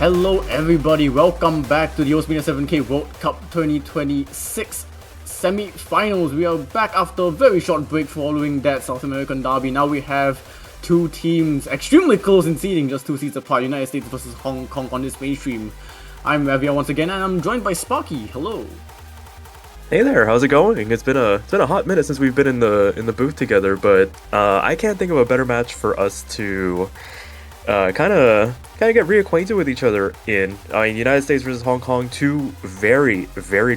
Hello everybody, welcome back to the Mania 7K World Cup 2026 Semi-Finals. We are back after a very short break following that South American derby. Now we have two teams extremely close in seeding, just 2 seeds apart, United States versus Hong Kong on this mainstream. I'm Ravia once again and I'm joined by Sparky. Hello. Hey there, how's it going? It's been a hot minute since we've been in the booth together, but I can't think of a better match for us to kind of get reacquainted with each other in. I mean, United States versus Hong Kong, two very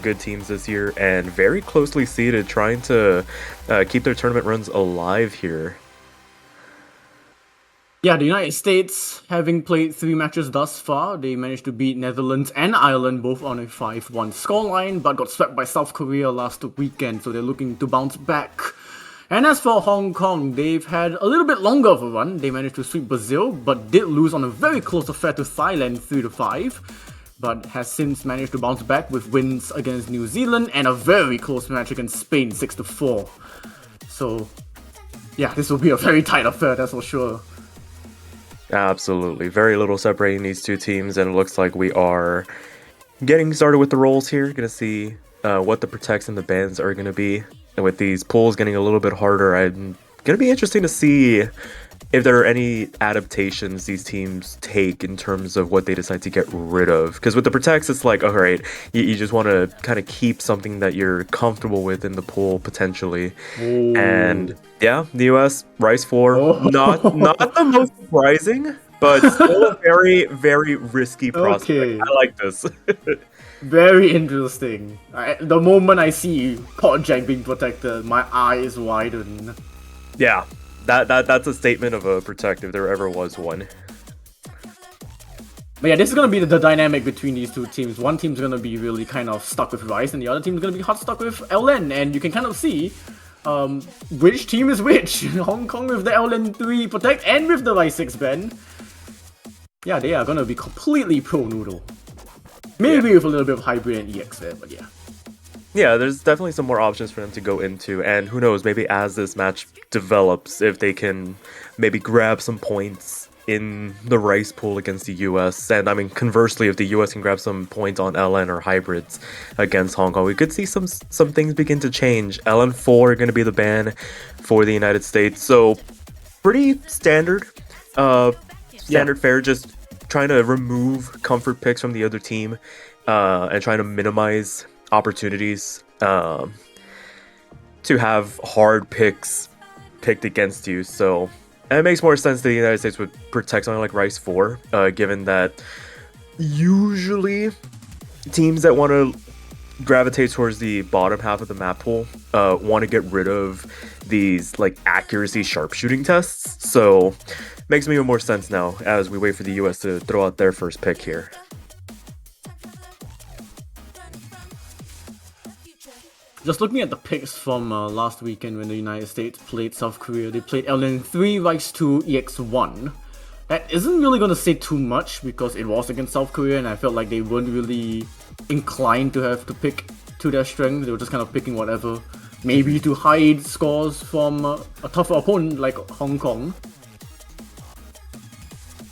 good teams this year and very closely seeded, trying to keep their tournament runs alive here. Yeah, the United States, having played 3 matches thus far, they managed to beat Netherlands and Ireland both on a 5-1 scoreline, but got swept by South Korea last weekend, so they're looking to bounce back. And as for Hong Kong, they've had a little bit longer of a run. They managed to sweep Brazil, but did lose on a very close affair to Thailand 3-5, but has since managed to bounce back with wins against New Zealand and a very close match against Spain 6-4. So, yeah, this will be a very tight affair, that's for sure. Absolutely. Very little separating these two teams, and it looks like we are getting started with the rolls here. Gonna see what the protects and the bans are gonna be. And with these pools getting a little bit harder, I'm gonna be interesting to see if there are any adaptations these teams take in terms of what they decide to get rid of. Because with the protects, it's like, all right, you just want to kind of keep something that you're comfortable with in the pool potentially. Ooh. And yeah, the US Rice 4, not the most surprising, but still a very risky prospect. Okay. I like this. Very interesting. The moment I see Port Jack being protected, my eyes widen. Yeah. That's a statement of a protect if there ever was one. But yeah, this is going to be the dynamic between these two teams. One team's going to be really kind of stuck with Rice, and the other team's going to be hard stuck with LN. And you can kind of see which team is which. Hong Kong with the LN 3 protect and with the Rice 6 ban. Yeah, they are going to be completely pro-noodle. Maybe with a little bit of hybrid and EX there, but yeah. Yeah, there's definitely some more options for them to go into, and who knows, maybe as this match develops, if they can maybe grab some points in the Rice pool against the US, and I mean, conversely, if the US can grab some points on LN or hybrids against Hong Kong, we could see some things begin to change. LN4 going to be the ban for the United States, so pretty standard fare, just trying to remove comfort picks from the other team, and trying to minimize opportunities to have hard picks picked against you. So it makes more sense that the United States would protect something like Rice 4, given that usually teams that want to gravitate towards the bottom half of the map pool want to get rid of these like accuracy sharpshooting tests. So makes me more sense now as we wait for the US to throw out their first pick here. Just looking at the picks from last weekend when the United States played South Korea, they played LN 3, Rice 2, EX 1. That isn't really going to say too much because it was against South Korea and I felt like they weren't really inclined to have to pick to their strength. They were just kind of picking whatever. Maybe to hide scores from a tougher opponent like Hong Kong.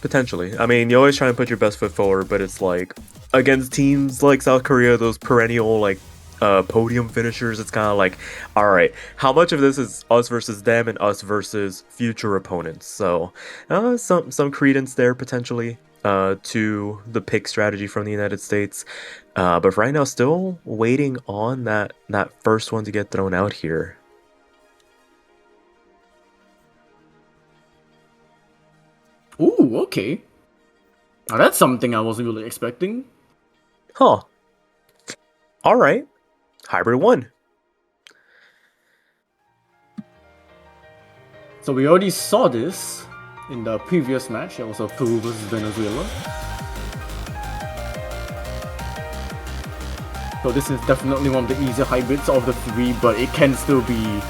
Potentially. I mean, you always try to put your best foot forward, but it's like against teams like South Korea, those perennial like podium finishers, it's kind of like, all right, how much of this is us versus them and us versus future opponents? So some credence there potentially to the pick strategy from the United States, but for right now, still waiting on that first one to get thrown out here. Ooh, okay. Now that's something I wasn't really expecting. Huh. All right. Hybrid 1. So we already saw this in the previous match. It was Peru versus Venezuela. So this is definitely one of the easier hybrids of the 3, but it can still be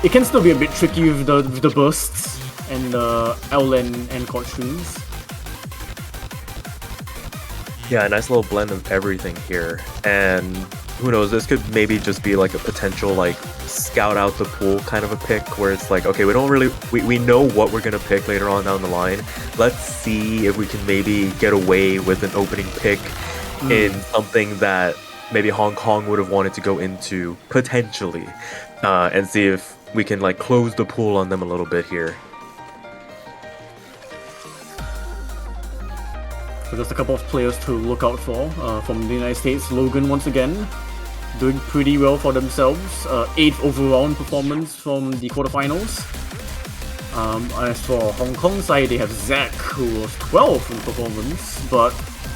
a bit tricky with the bursts and the LN and court streams. Yeah, a nice little blend of everything here. And who knows, this could maybe just be like a potential like scout out the pool kind of a pick where it's like, okay, we know what we're gonna pick later on down the line. Let's see if we can maybe get away with an opening pick in something that maybe Hong Kong would have wanted to go into potentially, and see if we can like close the pool on them a little bit here. So just a couple of players to look out for from the United States. Logan once again doing pretty well for themselves. 8th overall in performance from the quarterfinals. As for Hong Kong side, they have Zach, who was 12th in performance, but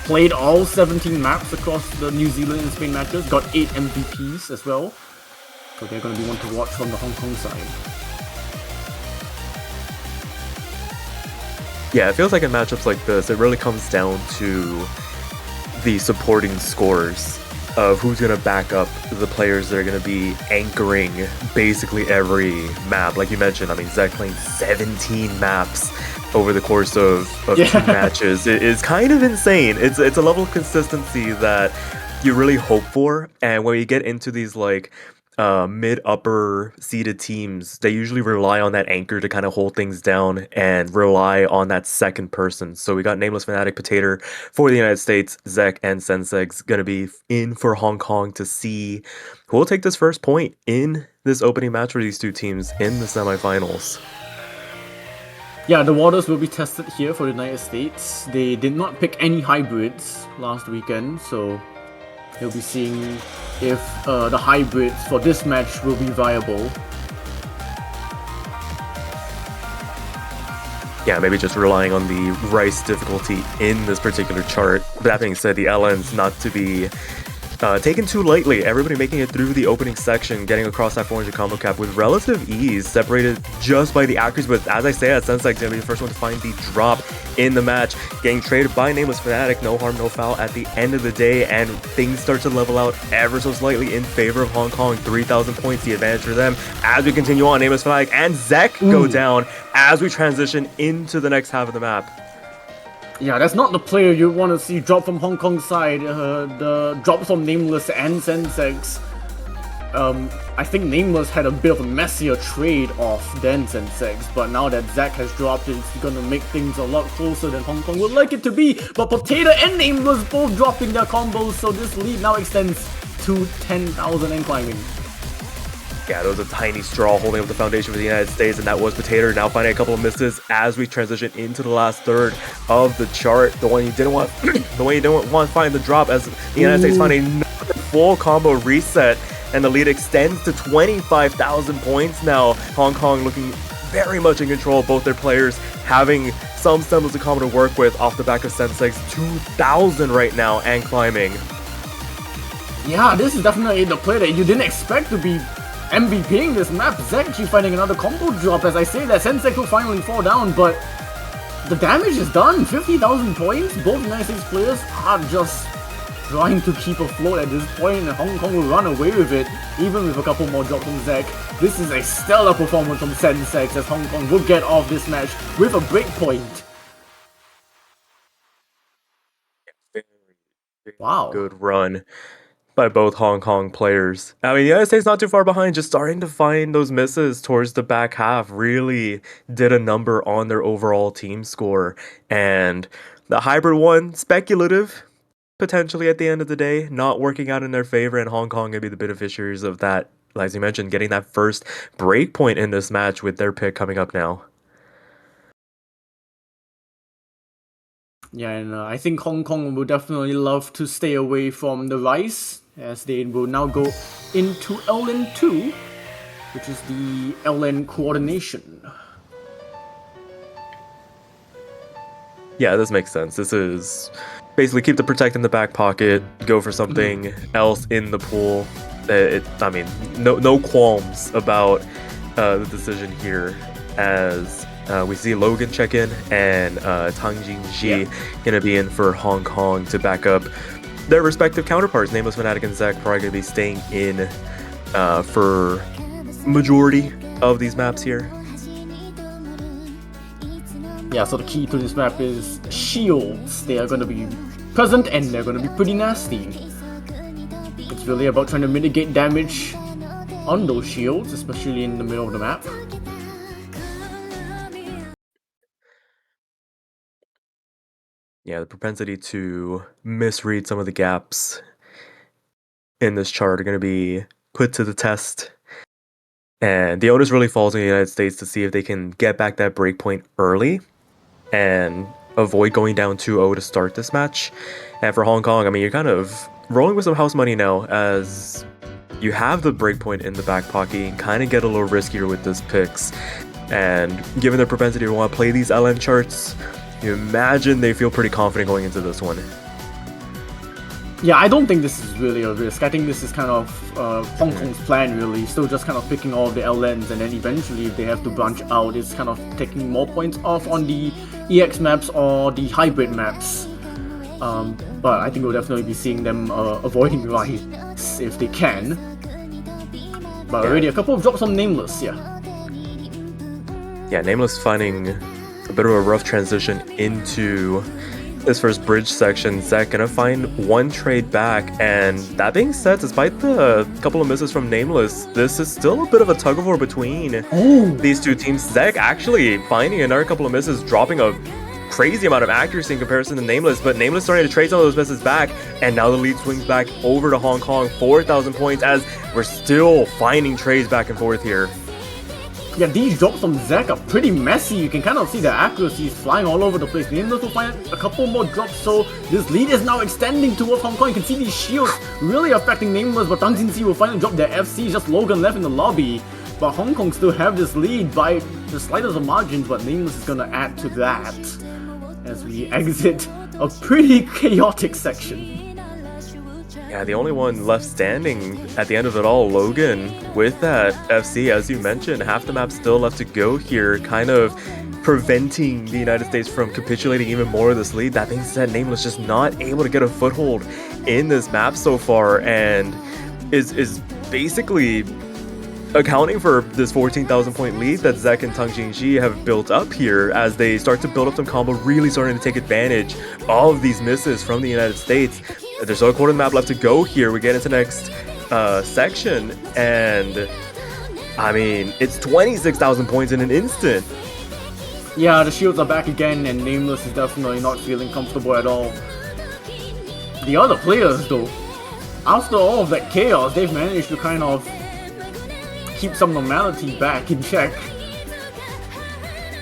played all 17 maps across the New Zealand and Spain matches, got 8 MVPs as well. So they're going to be one to watch from the Hong Kong side. Yeah, it feels like in matchups like this, it really comes down to the supporting scores of who's going to back up the players that are going to be anchoring basically every map. Like you mentioned, I mean, Zach playing 17 maps over the course of 2 matches. It is kind of insane. It's a level of consistency that you really hope for. And when you get into these like mid-upper seeded teams, they usually rely on that anchor to kind of hold things down and rely on that second person. So we got Nameless Fnatic, Potato for the United States, Zek and Senseg's gonna be in for Hong Kong to see who will take this first point in this opening match for these two teams in the semifinals. Yeah, the waters will be tested here for the United States. They did not pick any hybrids last weekend, so you'll be seeing if the hybrids for this match will be viable. Yeah, maybe just relying on the rice difficulty in this particular chart. That being said, the LN's not to be taken too lightly. Everybody making it through the opening section, getting across that 400 combo cap with relative ease, separated just by the accuracy. But as I say, Sensei's gonna be the first one to find the drop in the match, getting traded by Nameless Fnatic. No harm, no foul at the end of the day, and things start to level out ever so slightly in favor of Hong Kong. 3,000 points, the advantage for them. As we continue on, Nameless Fnatic and Zek go down as we transition into the next half of the map. Yeah, that's not the player you want to see drop from Hong Kong side. The drops from Nameless and Sensex. I think Nameless had a bit of a messier trade off than Sensex, but now that Zach has dropped, it's gonna make things a lot closer than Hong Kong would like it to be. But Potato and Nameless both dropping their combos, so this lead now extends to 10,000 and climbing. Yeah, there was a tiny straw holding up the foundation for the United States, and that was Potato. Now finding a couple of misses as we transition into the last third of the chart. The one you didn't want, the one you didn't want to find the drop as the United States find another full combo reset, and the lead extends to 25,000 points now. Hong Kong looking very much in control of both their players, having some semblance of combo to work with off the back of Sensei's 2,000 right now and climbing. Yeah, this is definitely the play that you didn't expect to be MVPing this map. Zek keep finding another combo drop. As I say that, Sensei will finally fall down, but the damage is done. 50,000 points. Both United States players are just trying to keep afloat at this point, and Hong Kong will run away with it, even with a couple more drops from Zek. This is a stellar performance from Sensei, as Hong Kong will get off this match with a break point. Wow. Good run by both Hong Kong players. I mean, the United States not too far behind, just starting to find those misses towards the back half. Really did a number on their overall team score. And the hybrid one, speculative, potentially at the end of the day, not working out in their favor, and Hong Kong gonna be the beneficiaries of that. As you mentioned, getting that first break point in this match with their pick coming up now. Yeah, and I think Hong Kong will definitely love to stay away from the Rice, as they will now go into LN2, which is the LN coordination. Yeah, this makes sense. This is basically keep the Protect in the back pocket, go for something else in the pool. I mean, no qualms about the decision here, as we see Logan check in and Tang Jingji gonna be in for Hong Kong to back up their respective counterparts. Nameless Fnatic and Zach probably gonna be staying in for majority of these maps here. Yeah, so the key to this map is shields. They are going to be present and they're going to be pretty nasty. It's really about trying to mitigate damage on those shields, especially in the middle of the map. Yeah, the propensity to misread some of the gaps in this chart are going to be put to the test. And the onus really falls on the United States to see if they can get back that breakpoint early and avoid going down 2-0 to start this match. And for Hong Kong, I mean, you're kind of rolling with some house money now as you have the breakpoint in the back pocket. You can kind of get a little riskier with this picks. And given their propensity to want to play these LN charts, you imagine they feel pretty confident going into this one. Yeah, I don't think this is really a risk. I think this is kind of Hong Kong's plan, really. Still just kind of picking all of the LNs, and then eventually, if they have to branch out, it's kind of taking more points off on the EX maps or the hybrid maps. But I think we'll definitely be seeing them avoiding Rice if they can. But already a couple of drops on Nameless, yeah. Yeah, Nameless finding a bit of a rough transition into this first bridge section. Zek gonna find one trade back, and that being said, despite the couple of misses from Nameless, this is still a bit of a tug of war between these two teams. Zek actually finding another couple of misses, dropping a crazy amount of accuracy in comparison to Nameless, but Nameless starting to trade some of those misses back, and now the lead swings back over to Hong Kong, 4,000 points, as we're still finding trades back and forth here. Yeah, these drops from Zek are pretty messy. You can kind of see the accuracy is flying all over the place. Nameless will find a couple more drops, so this lead is now extending towards Hong Kong. You can see these shields really affecting Nameless, but Tang Jinxi will finally drop their FC. Just Logan left in the lobby. But Hong Kong still have this lead by the slightest of margins, but Nameless is going to add to that as we exit a pretty chaotic section. Yeah, the only one left standing at the end of it all, Logan, with that FC, as you mentioned, half the map still left to go here, kind of preventing the United States from capitulating even more of this lead. That being said, Nameless just not able to get a foothold in this map so far, and is basically accounting for this 14,000 point lead that Zek and Tang Jinxi have built up here as they start to build up some combo, really starting to take advantage of these misses from the United States. There's still a quarter of the map left to go here. We get into the next section, and I mean, it's 26,000 points in an instant. Yeah, the shields are back again, and Nameless is definitely not feeling comfortable at all. The other players, though, after all of that chaos, they've managed to kind of keep some normality back in check.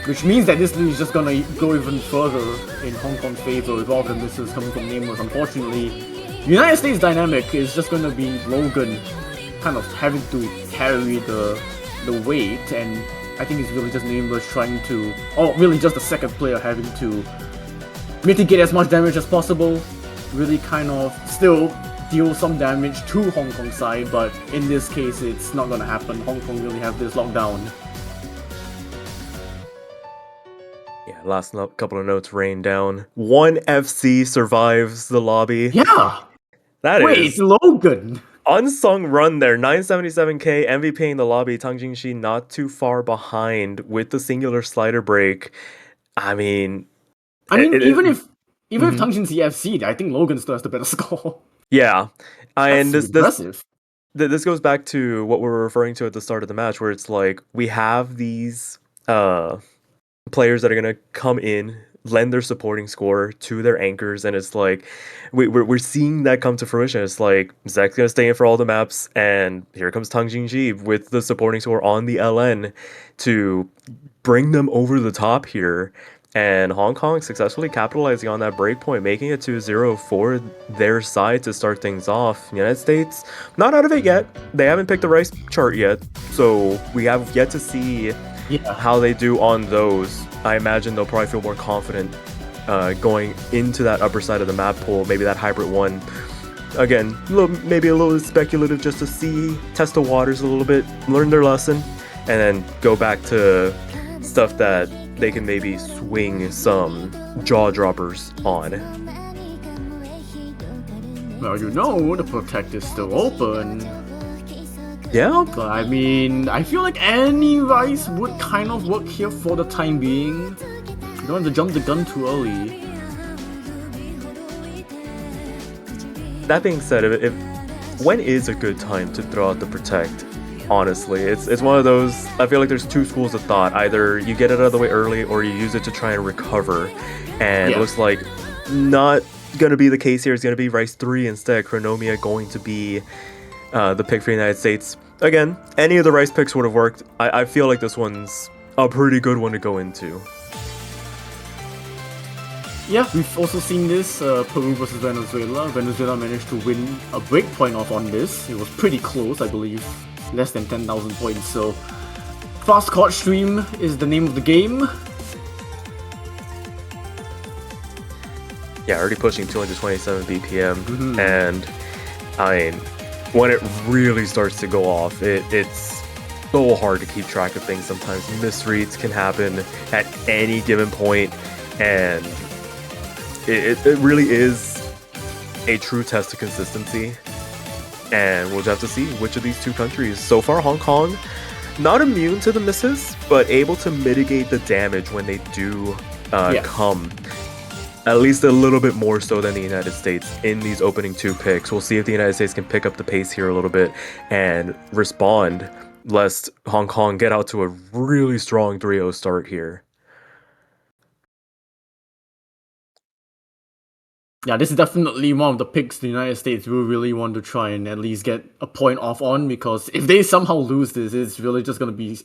Which means that this lead is just gonna go even further in Hong Kong's favor with all the misses coming from Nameless. Unfortunately, United States dynamic is just gonna be Logan kind of having to carry the weight, and I think it's really just Nameless trying to, or really just the second player having to mitigate as much damage as possible, really kind of still deal some damage to Hong Kong side, but in this case it's not gonna happen. Hong Kong really have this lockdown. Yeah, last couple of notes rain down. One FC survives the lobby. Yeah! That Wait, is Logan! unsung run there. 977k MVP in the lobby. Tang Jinxi not too far behind with the singular slider break. I mean, even if Tang Jinxi FC'd, I think Logan still has the better score. Yeah, and That's impressive. This goes back to what we were referring to at the start of the match, where it's like we have these players that are gonna come in, lend their supporting score to their anchors, and it's like we're seeing that come to fruition. It's like Zek's gonna stay in for all the maps, and here comes Tang Jinxi with the supporting score on the LN to bring them over the top here. And Hong Kong successfully capitalizing on that breakpoint, making it 2-0 for their side to start things off. United States, not out of it yet. They haven't picked the rice chart yet, so we have yet to see how they do on those. I imagine they'll probably feel more confident going into that upper side of the map pool, maybe that hybrid one. Again, maybe a little speculative just to see, test the waters a little bit, learn their lesson, and then go back to stuff that they can maybe swing some jaw droppers on. Well, you know, the Protect is still open. Yeah. But I mean, I feel like any Rice would kind of work here for the time being. You don't have to jump the gun too early. That being said, when is a good time to throw out the protect? Honestly, it's one of those. I feel like there's two schools of thought. Either you get it out of the way early, or you use it to try and recover. And it Yeah. looks like not gonna be the case here. It's gonna be Rice 3 instead. Chronomia going to be the pick for the United States. Again, any of the Rice picks would have worked. I feel like this one's a pretty good one to go into. Yeah, we've also seen this, Peru versus Venezuela. Venezuela managed to win a break point off on this. It was pretty close, I believe. Less than 10,000 points, so... Fast Court Stream is the name of the game. Yeah, already pushing 227 BPM, and I mean, when it really starts to go off, it's so hard to keep track of things sometimes. Misreads can happen at any given point, and it really is a true test of consistency. And we'll just have to see which of these two countries. So far, Hong Kong, not immune to the misses, but able to mitigate the damage when they do come. At least a little bit more so than the United States in these opening two picks. We'll see if the United States can pick up the pace here a little bit and respond, lest Hong Kong get out to a really strong 3-0 start here. Yeah, this is definitely one of the picks the United States will really want to try and at least get a point off on, because if they somehow lose this, it's really just going to be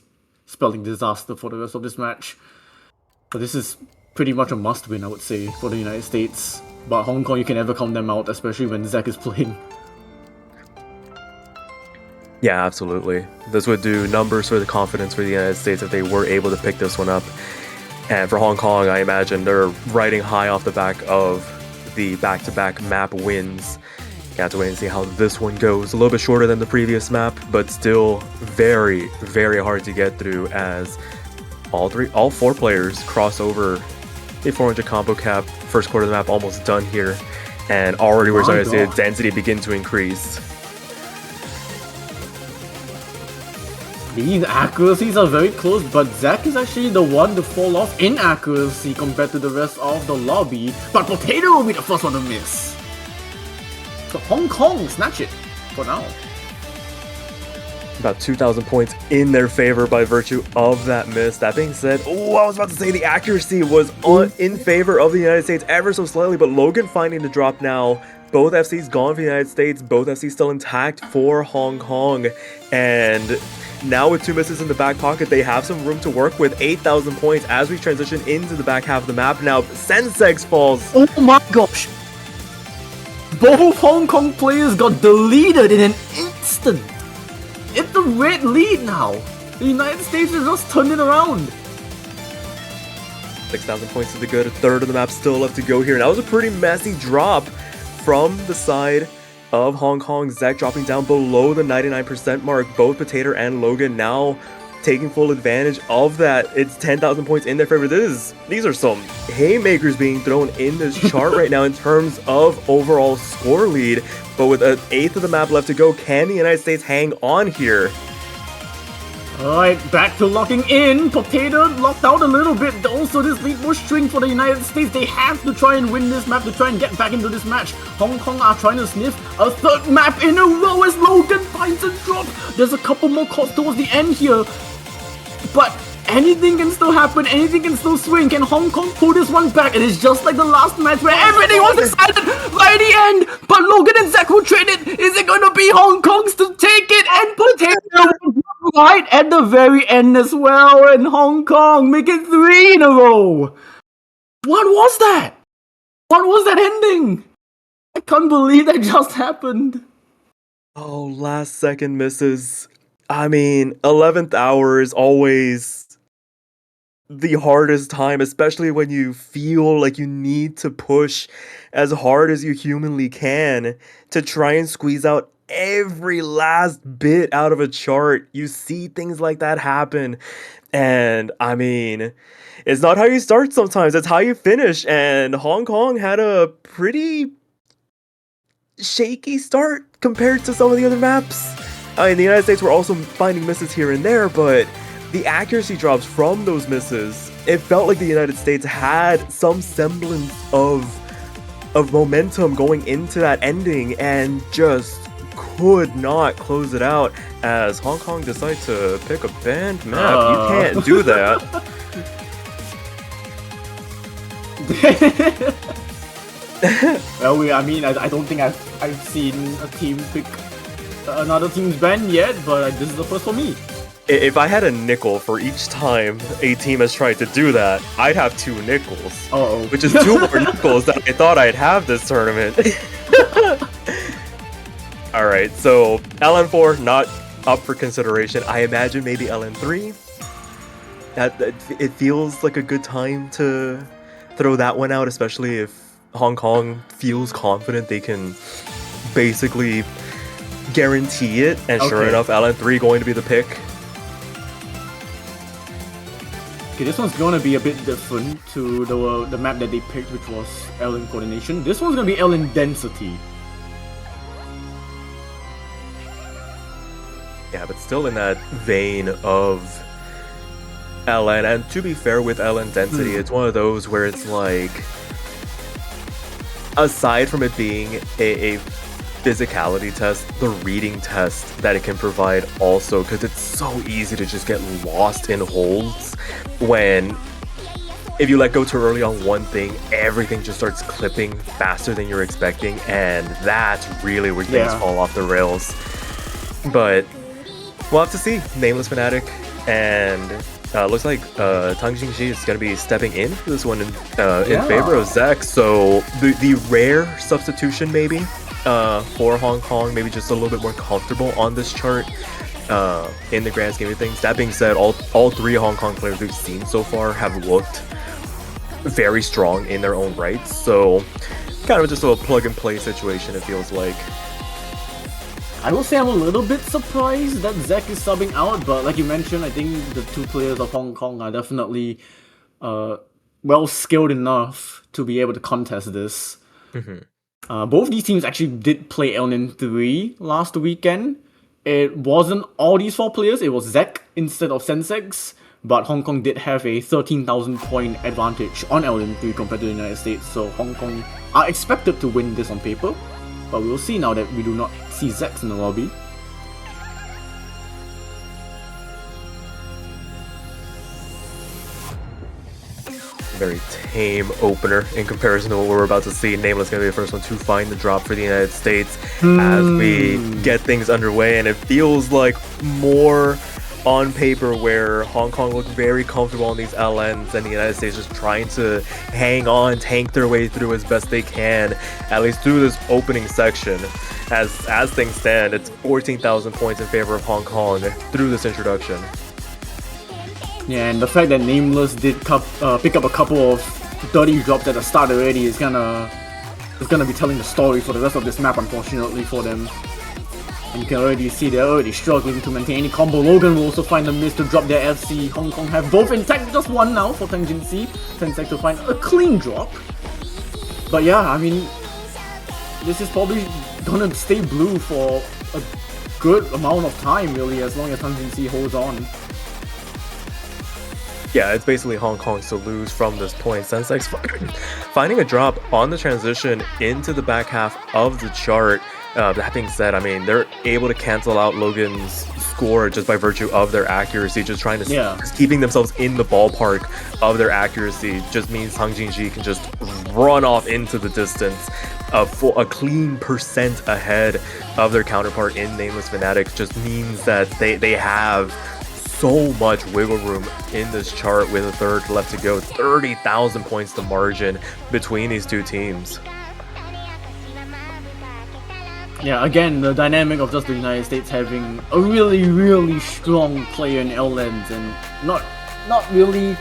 spelling disaster for the rest of this match. But this is pretty much a must-win, I would say, for the United States. But Hong Kong, you can never count them out, especially when Zach is playing. Yeah, absolutely. This would do numbers for the confidence for the United States if they were able to pick this one up. And for Hong Kong, I imagine they're riding high off the back of the back-to-back map wins. You have to wait and see how this one goes. A little bit shorter than the previous map, but still very, very hard to get through, as all four players cross over the 400 combo cap. First quarter of the map almost done here, and already we're starting to see the density begin to increase. These accuracies are very close, but Zach is actually the one to fall off in accuracy compared to the rest of the lobby. But Potato will be the first one to miss. So Hong Kong snatch it for now. About 2,000 points in their favor by virtue of that miss. That being said, I was about to say the accuracy was in favor of the United States ever so slightly, but Logan finding the drop now. Both FCs gone for the United States, both FCs still intact for Hong Kong. And now with two misses in the back pocket, they have some room to work with. 8,000 points as we transition into the back half of the map. Now, Sensex falls. Oh my gosh! Both Hong Kong players got deleted in an instant! It's the red lead now! The United States has just turned it around! 6,000 points to the good, a third of the map still left to go here. And that was a pretty messy drop from the side of Hong Kong. Zach dropping down below the 99% mark. Both Potato and Logan now taking full advantage of that. It's 10,000 points in their favor. These are some haymakers being thrown in this chart right now in terms of overall score lead. But with an eighth of the map left to go, can the United States hang on here? Alright, back to locking in. Potato locked out a little bit. Also, this lead will shrink for the United States. They have to try and win this map to try and get back into this match. Hong Kong are trying to sniff a third map in a row as Logan finds a drop. There's a couple more calls towards the end here. But anything can still happen, anything can still swing. Can Hong Kong pull this one back? It is just like the last match where everything was excited by the end. But Logan and Zach will trade it. Is it going to be Hong Kong's to take it? And Potato right at the very end as well. And Hong Kong make it 3 in a row. What was that? What was that ending? I can't believe that just happened. Oh, last second misses. I mean, 11th hour is always the hardest time, especially when you feel like you need to push as hard as you humanly can to try and squeeze out every last bit out of a chart. You see things like that happen. And I mean, it's not how you start sometimes, it's how you finish. And Hong Kong had a pretty shaky start compared to some of the other maps. I mean, the United States were also finding misses here and there, but the accuracy drops from those misses, it felt like the United States had some semblance of momentum going into that ending and just could not close it out as Hong Kong decide to pick a banned map. You can't do that. Well, I mean, I don't think I've seen a team pick another team's ban yet, but this is the first for me. If I had a nickel for each time a team has tried to do that, I'd have 2 nickels. Uh-oh. Which is 2 more nickels that I thought I'd have this tournament. Alright, so LN4 not up for consideration. I imagine maybe LN3. It feels like a good time to throw that one out, especially if Hong Kong feels confident they can basically guarantee it. And sure enough, LN3 going to be the pick. Okay, this one's gonna be a bit different to the map that they picked, which was LN Coordination. This one's gonna be LN Density. Yeah, but still in that vein of LN. And to be fair with LN Density, it's one of those where it's like, aside from it being a physicality test, the reading test that it can provide also, because it's so easy to just get lost in holds when if you let go too early on one thing, everything just starts clipping faster than you're expecting, and that's really where things fall off the rails. But we'll have to see. Nameless Fnatic, and looks like Tang Jingxi is going to be stepping in for this one in favor of Zek. So the rare substitution maybe for Hong Kong, maybe just a little bit more comfortable on this chart in the grand scheme of things. That being said, all 3 Hong Kong players we've seen so far have looked very strong in their own rights. So kind of just a plug and play situation, it feels like. I will say I'm a little bit surprised that Zek is subbing out, but like you mentioned, I think the 2 players of Hong Kong are definitely well skilled enough to be able to contest this. Both these teams actually did play LN 3 last weekend. It wasn't all these 4 players, it was Zek instead of Sensex, but Hong Kong did have a 13,000 point advantage on LN 3 compared to the United States, so Hong Kong are expected to win this on paper. But we'll see now that we do not see Zex in the lobby. Very tame opener in comparison to what we're about to see. Nameless going to be the first one to find the drop for the United States as we get things underway, and it feels like more on paper where Hong Kong look very comfortable on these LNs and the United States just trying to hang on, tank their way through as best they can, at least through this opening section. As things stand, it's 14,000 points in favor of Hong Kong through this introduction. Yeah, and the fact that Nameless did pick up a couple of dirty drops at the start already is gonna be telling the story for the rest of this map, unfortunately for them. And you can already see they're already struggling to maintain any combo. Logan will also find a miss to drop their FC. Hong Kong have both intact, just one now for Tang Jingxi. Tencent to find a clean drop. But yeah, I mean, this is probably gonna stay blue for a good amount of time, really, as long as Tang Jingxi holds on. Yeah, it's basically Hong Kong's to lose from this point. Sensex finding a drop on the transition into the back half of the chart. That being said, I mean, they're able to cancel out Logan's score just by virtue of their accuracy, just trying to just keeping themselves in the ballpark of their accuracy just means Tang Jingxi can just run off into the distance for a clean % ahead of their counterpart in Nameless Fnatic. Just means that they have so much wiggle room in this chart with a third left to go. 30,000 points to margin between these 2 teams. Yeah, again, the dynamic of just the United States having a really, really strong player in LNs and not really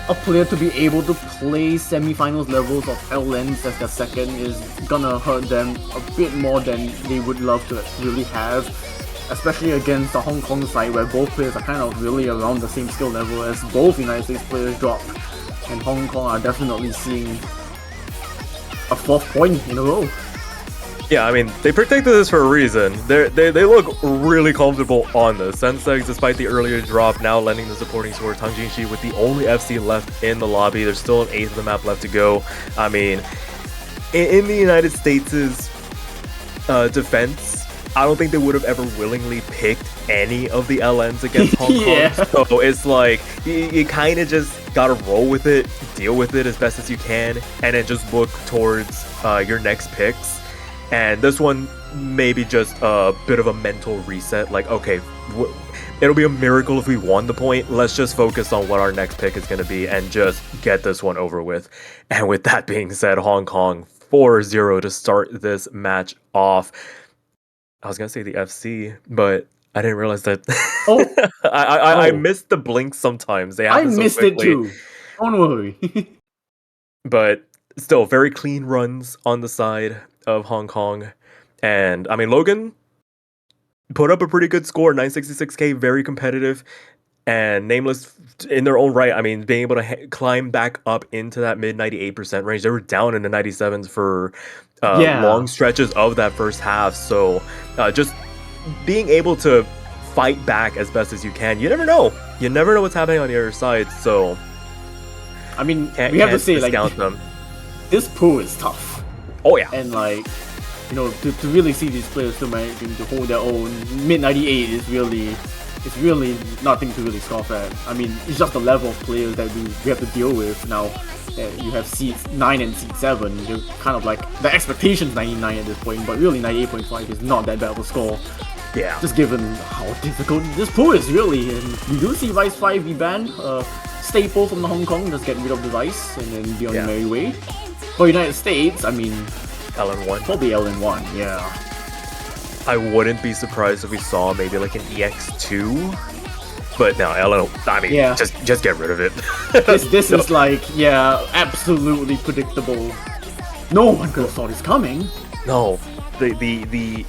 a player to be able to play semifinals levels of LNs as their second is gonna hurt them a bit more than they would love to really have. Especially against the Hong Kong side where both players are kind of really around the same skill level as both United States players drop. And Hong Kong are definitely seeing a 4th point in a row. Yeah, I mean, they protected this for a reason. They look really comfortable on this. Sensex, despite the earlier drop, now lending the supporting sword. Tang Jingxi with the only FC left in the lobby. There's still an 1/8 of the map left to go. I mean, in the United States' defense, I don't think they would have ever willingly picked any of the LNs against Hong Yeah. Kong. So it's like you kind of just gotta roll with it, deal with it as best as you can, and then just look towards your next picks. And this one maybe just a bit of a mental reset. Like, okay, it'll be a miracle if we won the point. Let's just focus on what our next pick is going to be and just get this one over with. And with that being said, Hong Kong 4-0 to start this match off. I was going to say the FC, but I didn't realize that. Oh. I missed the blink sometimes. They happen I so missed quickly. it too. Don't worry. But still, very clean runs on the side of Hong Kong. And, I mean, Logan put up a pretty good score, 966k, very competitive. And Nameless, in their own right, I mean, being able to climb back up into that mid 98% range. They were down in the 97s for long stretches of that first half. So just being able to fight back as best as you can. You never know. You never know what's happening on the other side. So I mean, we have to say, like, them. This pool is tough. Oh, yeah. And, like, you know, to really see these players still managing to hold their own, mid 98 is really... It's really nothing to really scoff at. I mean, it's just the level of players that we have to deal with now. You have seeds 9 and seed 7. You're kind of like, the expectation's 99 at this point, but really 98.5 is not that bad of a score. Yeah. Just given how difficult this pool is, really. And we do see Vice 5 be banned. Staple from the Hong Kong, just get rid of the Vice and then be on your merry way. For United States, I mean... LN1. Probably LN1, yeah. I wouldn't be surprised if we saw maybe like an EX2, but no, LN. I mean, just get rid of it. This is like, yeah, absolutely predictable. No one could have saw this coming. No, the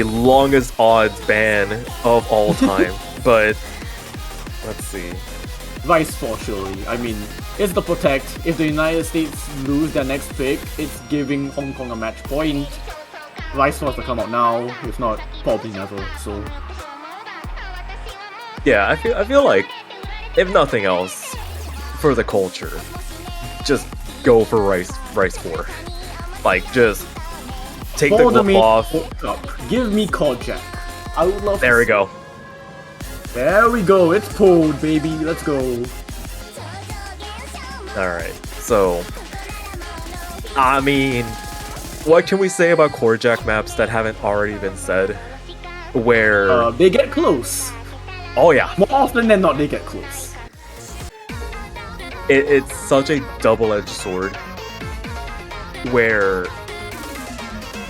longest odds ban of all time. But let's see. Vice for surely. I mean, it's the protect. If the United States lose their next pick, it's giving Hong Kong a match point. Vice wants to come out now, if not, probably never, so... Yeah, I feel like, if nothing else, for the culture, just go for Rice 4. Like, just take the glove off. Give me Kojak. I would love There we go. There we go, it's pulled, baby, let's go. Alright, so... I mean... What can we say about core jack maps that haven't already been said? Where... they get close. Oh yeah. More often than not, they get close. It's such a double-edged sword. Where...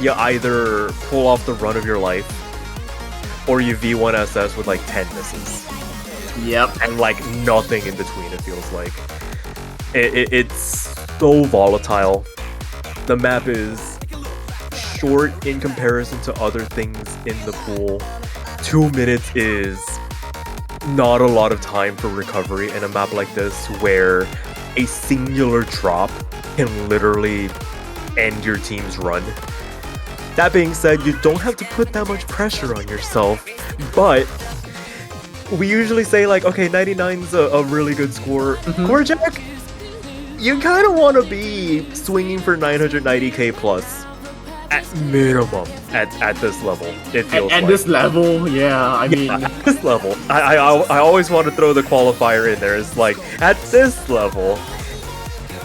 you either pull off the run of your life, or you V1SS with like 10 misses. Yep. And like nothing in between, it feels like. It's so volatile. The map is short in comparison to other things in the pool. 2 minutes is not a lot of time for recovery in a map like this, where a singular drop can literally end your team's run. That being said, you don't have to put that much pressure on yourself, but we usually say like, okay, 99's a really good score. Core Jack, you kind of want to be swinging for 990k plus. At minimum, at this level, it feels at like. this level, yeah, I mean... At this level. I always want to throw the qualifier in there. It's like, at this level,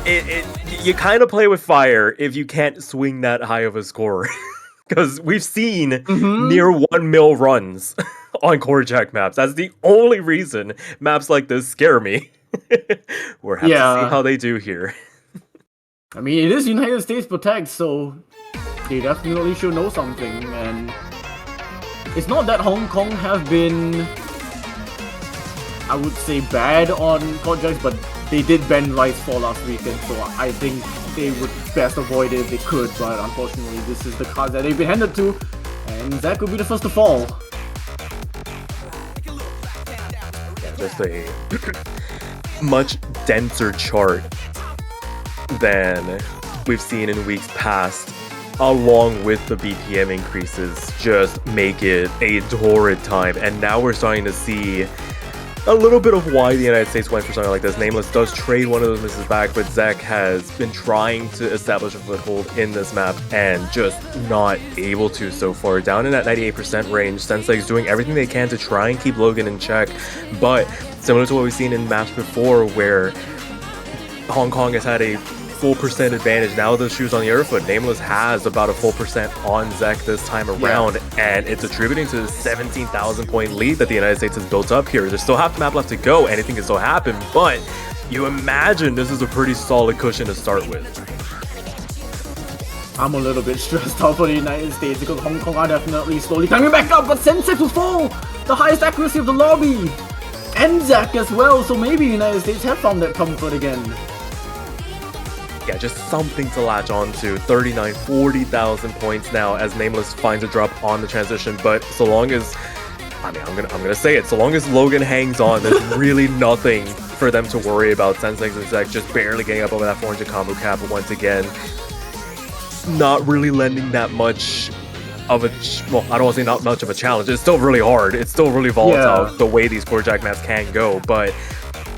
you kind of play with fire if you can't swing that high of a score. Because we've seen near 1 mil runs on core jack maps. That's the only reason maps like this scare me. We'll have to see how they do here. I mean, it is United States Protect, so they definitely should know something, and it's not that Hong Kong have been, I would say, bad on Kojaks, but they did ban Rice 4 last weekend, so I think they would best avoid it if they could, but unfortunately this is the card that they've been handed to, and that could be the first to fall. Yeah, just a much denser chart than we've seen in weeks past, along with the BPM increases, just make it a torrid time. And now we're starting to see a little bit of why the United States went for something like this. Nameless does trade one of those misses back, but Zek has been trying to establish a foothold in this map and just not able to so far. Down in that 98% range, Sensei's doing everything they can to try and keep Logan in check, but similar to what we've seen in maps before where Hong Kong has had a full percent advantage. Now the shoes on the other foot. Nameless has about a full percent on Zek this time around, and it's attributing to the 17,000 point lead that the United States has built up here. There's still half the map left to go. Anything can still happen, but you imagine this is a pretty solid cushion to start with. I'm a little bit stressed out for the United States because Hong Kong are definitely slowly coming back up, but Sensei to fall! The highest accuracy of the lobby! And Zek as well, so maybe the United States have found that comfort again. Yeah, just something to latch on to. 39, 40,000 points now as Nameless finds a drop on the transition, but so long as, I mean, I'm gonna say it, so long as Logan hangs on, there's really nothing for them to worry about. Sensei and Zek just barely getting up over that 400 combo cap once again. Not really lending that much of a, well, I don't want to say not much of a challenge. It's still really hard. It's still really volatile the way these core jack maps can go, but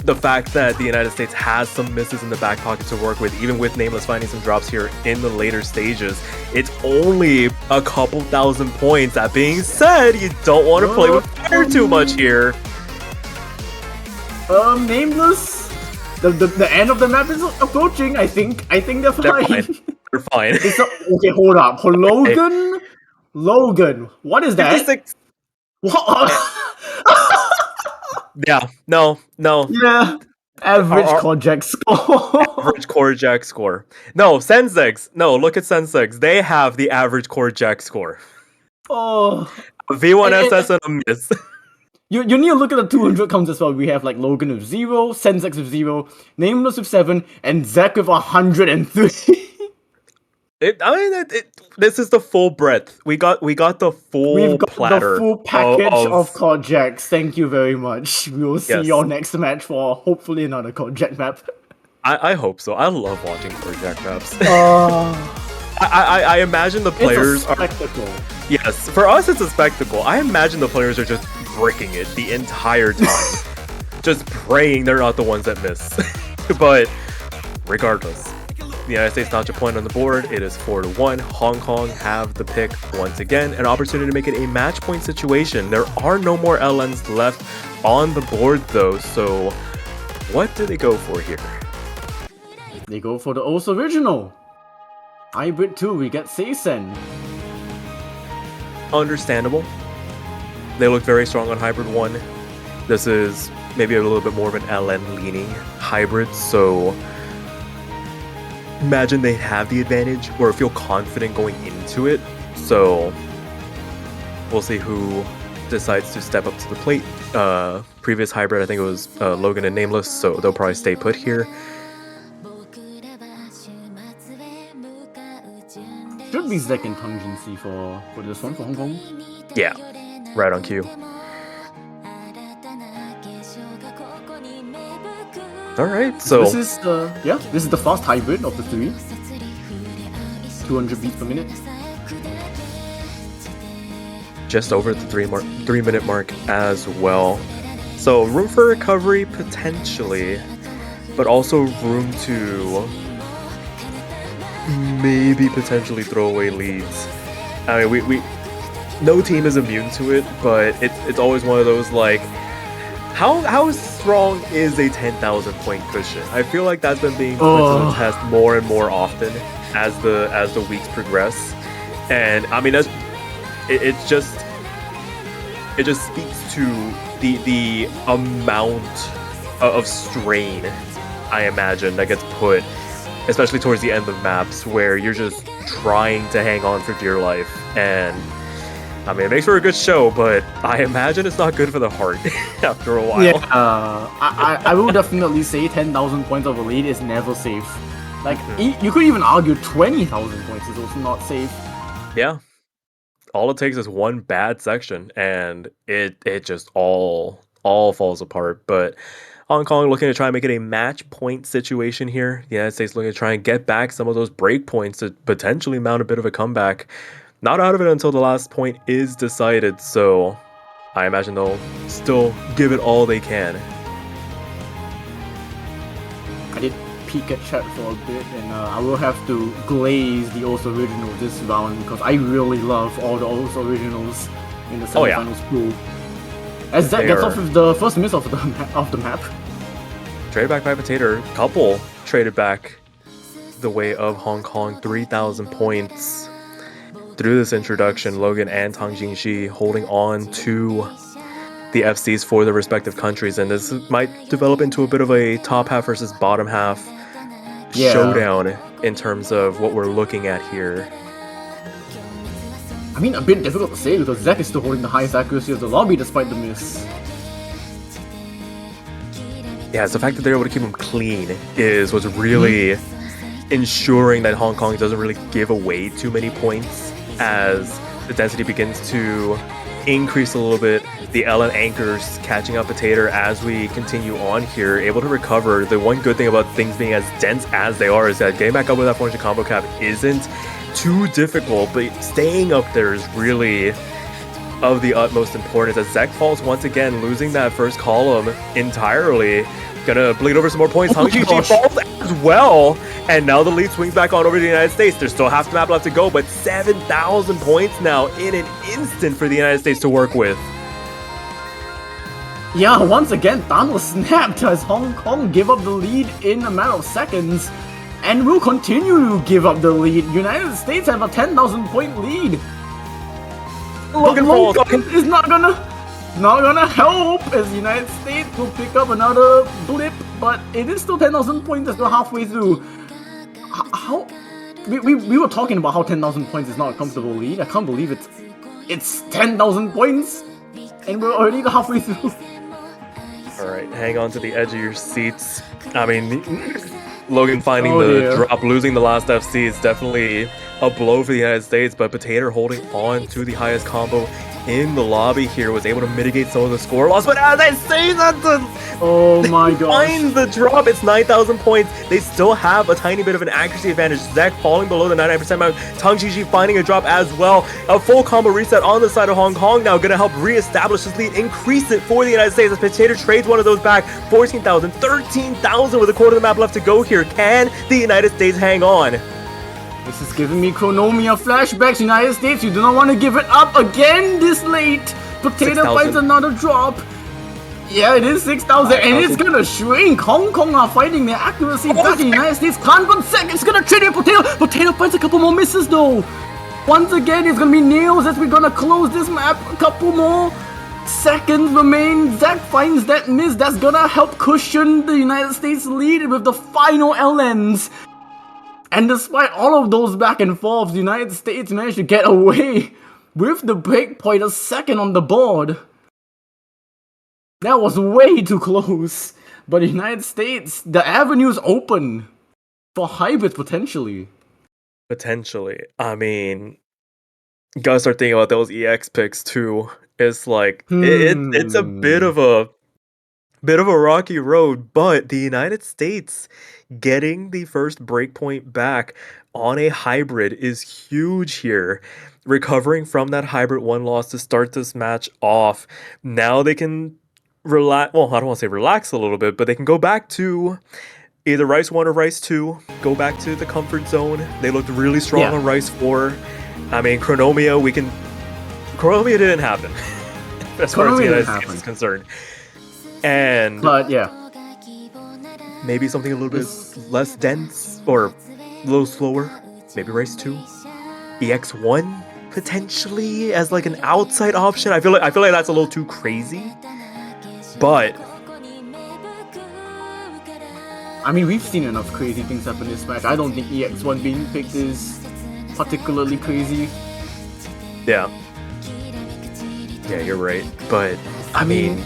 the fact that the United States has some misses in the back pocket to work with, even with Nameless finding some drops here in the later stages, it's only a couple thousand points. That being said, you don't want to play with fire too much here. Nameless, the end of the map is approaching. I think they're fine. They're fine. Okay, hold up. Logan, what is that? 56. What? Yeah, no. Yeah, average core jack score. Average core jack score. No, Sensex. No, look at Sensex. They have the average core jack score. Oh. V1SS and a miss. You need to look at the 200 counts as well. We have like Logan with 0, Sensex with 0, Nameless with 7, and Zek with 103. This is the full breadth. We got the full We've got platter. The full package of core jacks. Thank you very much. We will see your next match for hopefully another core jack map. I hope so. I love watching core jack maps. I imagine the players are spectacle. Yes, for us it's a spectacle. I imagine the players are just bricking it the entire time. Just praying they're not the ones that miss. But regardless, the United States notch a point on the board. It is 4-1. Hong Kong have the pick once again. An opportunity to make it a match point situation. There are no more LNs left on the board though, so what do they go for here? They go for the OS original. Hybrid 2, we get Seisen. Understandable. They look very strong on Hybrid 1. This is maybe a little bit more of an LN leaning hybrid, so imagine they have the advantage or feel confident going into it. So we'll see who decides to step up to the plate. Previous hybrid, I think it was Logan and Nameless, so they'll probably stay put here. Should be Zek and Tangency for this one for Hong Kong. Yeah, right on cue. Alright, so this is the fast hybrid of the three. 200 beats per minute. Just over the 3-minute mark as well. So room for recovery potentially, but also room to maybe potentially throw away leads. I mean, we no team is immune to it, but it's always one of those like, how strong is a 10,000 point cushion? I feel like that's been being put to the test more and more often as the weeks progress, and I mean it just speaks to the amount of strain I imagine that gets put, especially towards the end of maps where you're just trying to hang on for dear life. And I mean, it makes for a good show, but I imagine it's not good for the heart after a while. Yeah, I will definitely say 10,000 points of a lead is never safe. Like, you could even argue 20,000 points is also not safe. Yeah. All it takes is one bad section, and it just all falls apart. But Hong Kong looking to try and make it a match point situation here. The United States looking to try and get back some of those break points to potentially mount a bit of a comeback. Not out of it until the last point is decided, so I imagine they'll still give it all they can. I did peek at chat for a bit, and I will have to glaze the O's original this round because I really love all the O's originals in the semifinals pool. As Zach gets off with the first miss of the map. Traded back by Potato. Couple traded back the way of Hong Kong. 3,000 points through this introduction. Logan and Tang Jingxi holding on to the FCs for their respective countries, and this might develop into a bit of a top half versus bottom half showdown in terms of what we're looking at here. I mean, a bit difficult to say because Zach is still holding the highest accuracy of the lobby despite the miss. Yeah, it's the fact that they're able to keep him clean is what's really ensuring that Hong Kong doesn't really give away too many points as the density begins to increase a little bit. The LN anchors catching up Potato as we continue on here, able to recover. The one good thing about things being as dense as they are is that getting back up with that 400 combo cap isn't too difficult, but staying up there is really of the utmost importance as Zek falls once again, losing that first column entirely. Gonna bleed over some more points. Tang Jingxi falls as well, and now the lead swings back on over to the United States. There's still half the map left to go, but 7,000 points now in an instant for the United States to work with. Yeah, once again, Thanos snapped as Hong Kong give up the lead in a matter of seconds, and will continue to give up the lead. United States have a 10,000 point lead. Logan is not gonna help as the United States will pick up another blip, but it is still 10,000 points as we're halfway through. How we were talking about how 10,000 points is not a comfortable lead. I can't believe it's 10,000 points and we're already halfway through. Alright, hang on to the edge of your seats. I mean, Logan finding the drop, losing the last FC is definitely a blow for the United States, but Potato holding on to the highest combo in the lobby here was able to mitigate some of the score loss, but as I say that, oh my gosh, find the drop. It's 9,000 points. They still have a tiny bit of an accuracy advantage. Zach falling below the 99% mark. Tang Jingxi finding a drop as well. A full combo reset on the side of Hong Kong now, gonna help re-establish this lead, increase it for the United States as Potato trades one of those back. 14,000, 13,000 with a quarter of the map left to go here. Can the United States hang on? This is giving me Chronomia flashbacks. United States, you do not want to give it up again this late. Potato finds another drop. Yeah, it is 6,000 and it's gonna shrink. Hong Kong are fighting their accuracy back. The United States can't go second. It's gonna trade it. Potato finds a couple more misses though. Once again, it's gonna be nails as we're gonna close this map. A couple more seconds remain. Zach finds that miss. That's gonna help cushion the United States lead with the final LNs. And despite all of those back and forths, the United States managed to get away with the breakpoint, a second on the board. That was way too close. But the United States, the avenue's open for hybrids potentially. Potentially. I mean, you gotta start thinking about those EX picks too. It's like, it's a bit of a rocky road, but the United States getting the first breakpoint back on a hybrid is huge here. Recovering from that hybrid 1 loss to start this match off. Now they can relax. Well, I don't want to say relax a little bit, but they can go back to either Rice 1 or Rice 2. Go back to the comfort zone. They looked really strong on Rice 4. I mean, Chronomia didn't happen as far as the United States is concerned. But yeah, maybe something a little bit less dense or a little slower. Maybe Race 2, EX1 potentially as like an outside option. I feel like that's a little too crazy. But I mean, we've seen enough crazy things happen in this match. I don't think EX1 being picked is particularly crazy. Yeah, you're right. But I mean,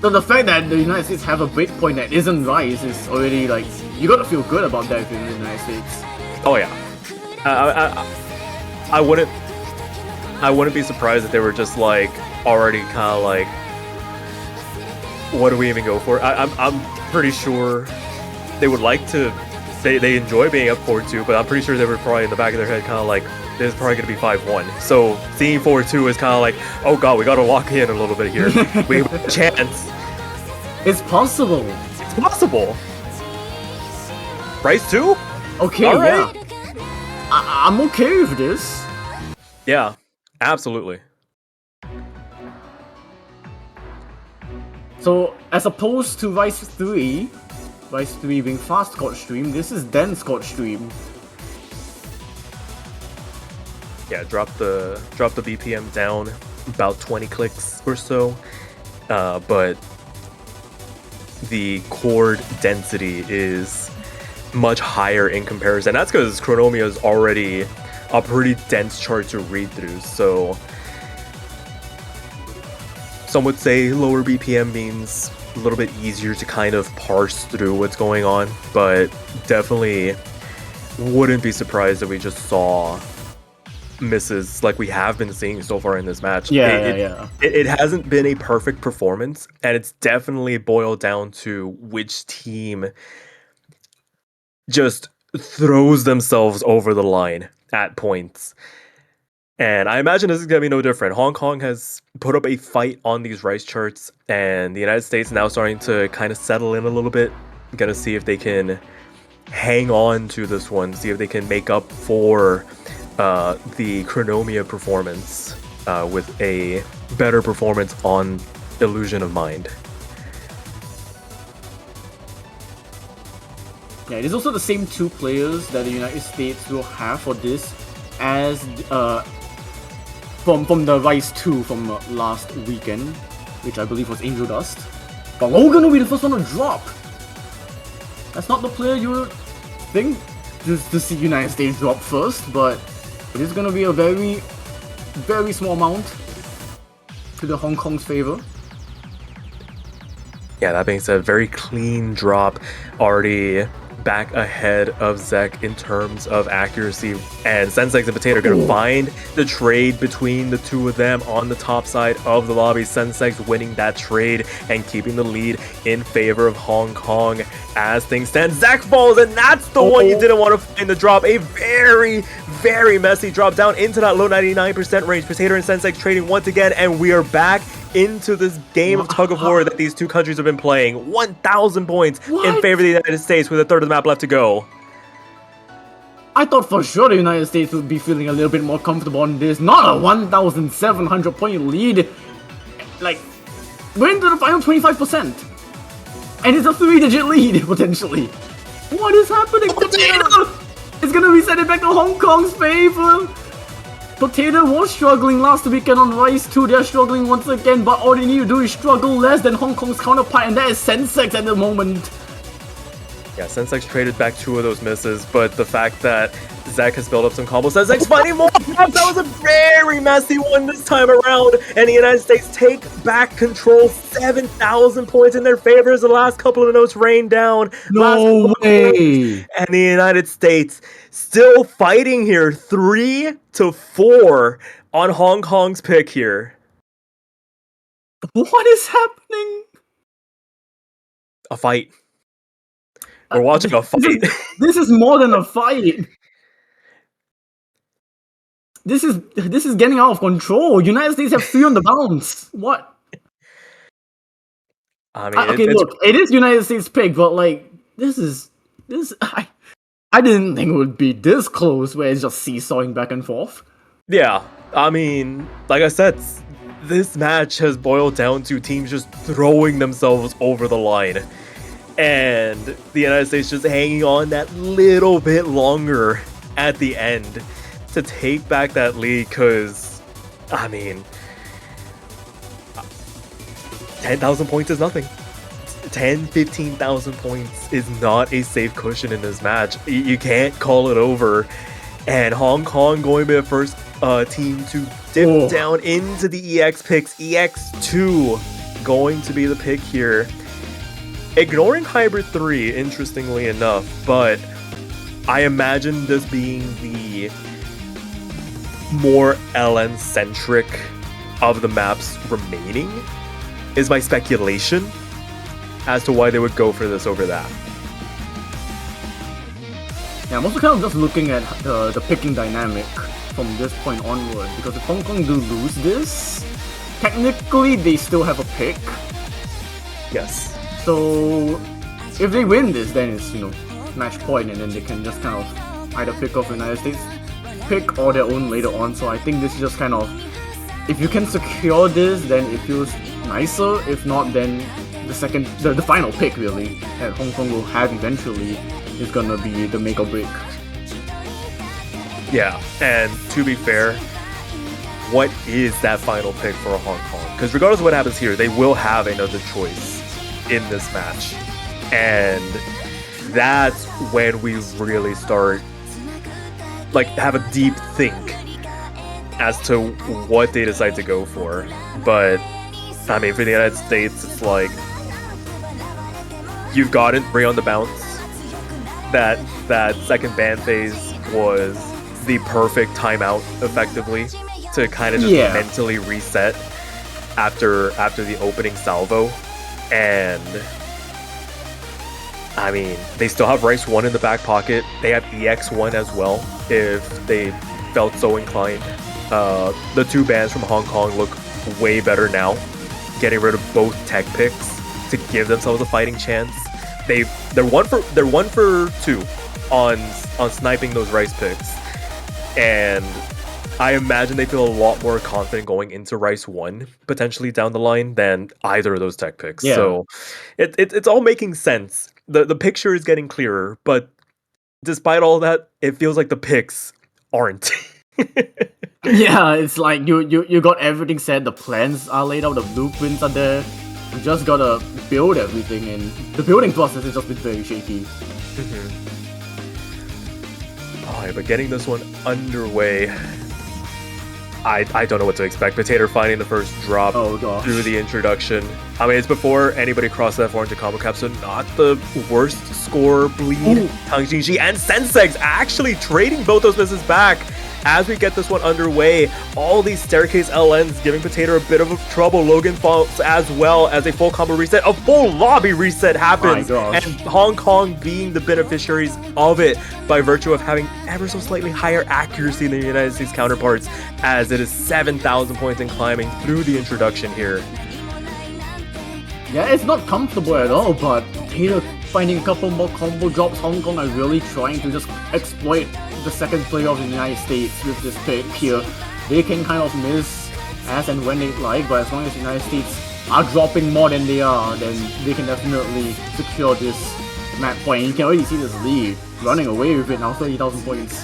so the fact that the United States have a breakpoint that isn't Rice is already like, you gotta feel good about that if you're in the United States. Oh yeah, I wouldn't be surprised if they were just like already kind of like, what do we even go for? I'm pretty sure they would like to. They enjoy being up 4-2, but I'm pretty sure they were probably in the back of their head kind of like, is probably going to be 5-1. So seeing 4-2 is kind of like, oh god, we got to lock in a little bit here. We have a chance. It's possible. It's possible. Rice 2? Okay, All right. yeah. I'm okay with this. Yeah, absolutely. So, as opposed to Rise 3 being fast Scotch Stream, this is dense Scotch Stream. Yeah, drop the BPM down about 20 clicks or so, but the chord density is much higher in comparison. That's because Chronomia is already a pretty dense chart to read through, so some would say lower BPM means a little bit easier to kind of parse through what's going on, but definitely wouldn't be surprised if we just saw misses like we have been seeing so far in this match. It hasn't been a perfect performance, and it's definitely boiled down to which team just throws themselves over the line at points. And I imagine this is going to be no different. Hong Kong has put up a fight on these Rice charts, and the United States now starting to kind of settle in a little bit. Going to see if they can hang on to this one, see if they can make up for the Chronomia performance with a better performance on Illusion of Mind. Yeah, it is also the same two players that the United States will have for this as from the Rise 2 from last weekend, which I believe was Angel Dust. But Logan will be the first one to drop. That's not the player you would think to see United States drop first, but it is going to be a very, very small amount to the Hong Kong's favor. Yeah, that being said, very clean drop, already back ahead of Zek in terms of accuracy, and Sensex and Potato are going to find the trade between the two of them on the top side of the lobby. Sensex winning that trade and keeping the lead in favor of Hong Kong as things stand. Zek falls, and that's the one you didn't want to find the drop. A very, very messy drop down into that low 99% range. Potato and Sensex trading once again, and we are back into this game of tug of war that these two countries have been playing. 1,000 points in favor of the United States with a third of the map left to go. I thought for sure the United States would be feeling a little bit more comfortable on this. Not a 1,700 point lead. Like, we're into the final 25%. And it's a 3-digit lead, potentially. What is happening? Potato is gonna reset it back to Hong Kong's favor. Potato was struggling last weekend on Rise 2, they're struggling once again, but all they need to do is struggle less than Hong Kong's counterpart, and that is Sensex at the moment. Yeah, Sensex traded back 2 of those misses, but the fact that Zach has built up some combos, Sensex finding more drops, that was a very messy one this time around, and the United States take back control, 7,000 points in their favor as the last couple of notes rain down. No way! And the United States still fighting here, 3-4 on Hong Kong's pick here. What is happening? A fight. We're watching a fight. This is more than a fight. This is getting out of control. United States have 3 on the bounce. What? I mean, okay, look, it is United States pick, but like this. I didn't think it would be this close, where it's just seesawing back and forth. Yeah, I mean, like I said, this match has boiled down to teams just throwing themselves over the line. And the United States just hanging on that little bit longer at the end to take back that lead, because, I mean, 10,000 points is nothing. 15,000 points is not a safe cushion in this match. You can't call it over. And Hong Kong going to be the first team to dip down into the EX picks. EX2 going to be the pick here. Ignoring Hybrid 3, interestingly enough, but I imagine this being the more LN-centric of the maps remaining, is my speculation as to why they would go for this over that. Yeah, I'm also kind of just looking at the picking dynamic from this point onward, because if Hong Kong do lose this, technically they still have a pick. Yes. So if they win this, then it's, match point, and then they can just kind of either pick off United States pick or their own later on. So I think this is just kind of, if you can secure this, then it feels nicer. If not, then the final pick really that Hong Kong will have eventually is gonna be the make or break. Yeah, and to be fair, what is that final pick for Hong Kong? Because regardless of what happens here, they will have another choice in this match. And that's when we really start, have a deep think as to what they decide to go for. But, I mean, for the United States, it's like, you've got it, bring on the bounce. That second ban phase was the perfect timeout, effectively, to kind of just mentally reset after the opening salvo. And I mean, they still have Rice 1 in the back pocket. They have EX1 as well, if they felt so inclined. The two bans from Hong Kong look way better now, getting rid of both tech picks to give themselves a fighting chance. They're one for two on sniping those Rice picks, and I imagine they feel a lot more confident going into Rice 1 potentially down the line than either of those tech picks. Yeah. So it's all making sense. The picture is getting clearer, but despite all that, it feels like the picks aren't. Yeah, it's like you got everything set, the plans are laid out, the blueprints are there. You just gotta build everything, and the building process has just been very shaky. Alright, but getting this one underway, I don't know what to expect. Potato finding the first drop through the introduction. I mean, it's before anybody crossed that 400 combo cap, so not the worst score bleed. Tang Jingji and Sensex actually trading both those misses back. As we get this one underway, all these staircase LNs giving Potato a bit of trouble. Logan falls as well as a full combo reset. A full lobby reset happens, and Hong Kong being the beneficiaries of it by virtue of having ever so slightly higher accuracy than the United States counterparts, as it is 7,000 points and climbing through the introduction here. Yeah, it's not comfortable at all, but Potato finding a couple more combo drops. Hong Kong are really trying to just exploit the second player of the United States with this pick here. They can kind of miss as and when they like, but as long as the United States are dropping more than they are, then they can definitely secure this map point. You can already see this lead running away with it now, 30,000 points.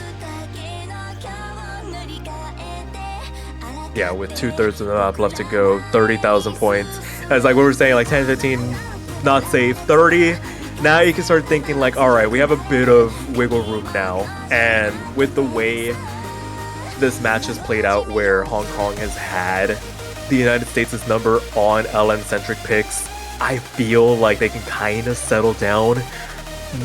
Yeah, with 2/3 of the map left to go, 30,000 points. As like we were saying, like 10, 15, not safe, 30. Now you can start thinking like, all right, we have a bit of wiggle room now. And with the way this match has played out, where Hong Kong has had the United States' number on LN-centric picks, I feel like they can kind of settle down,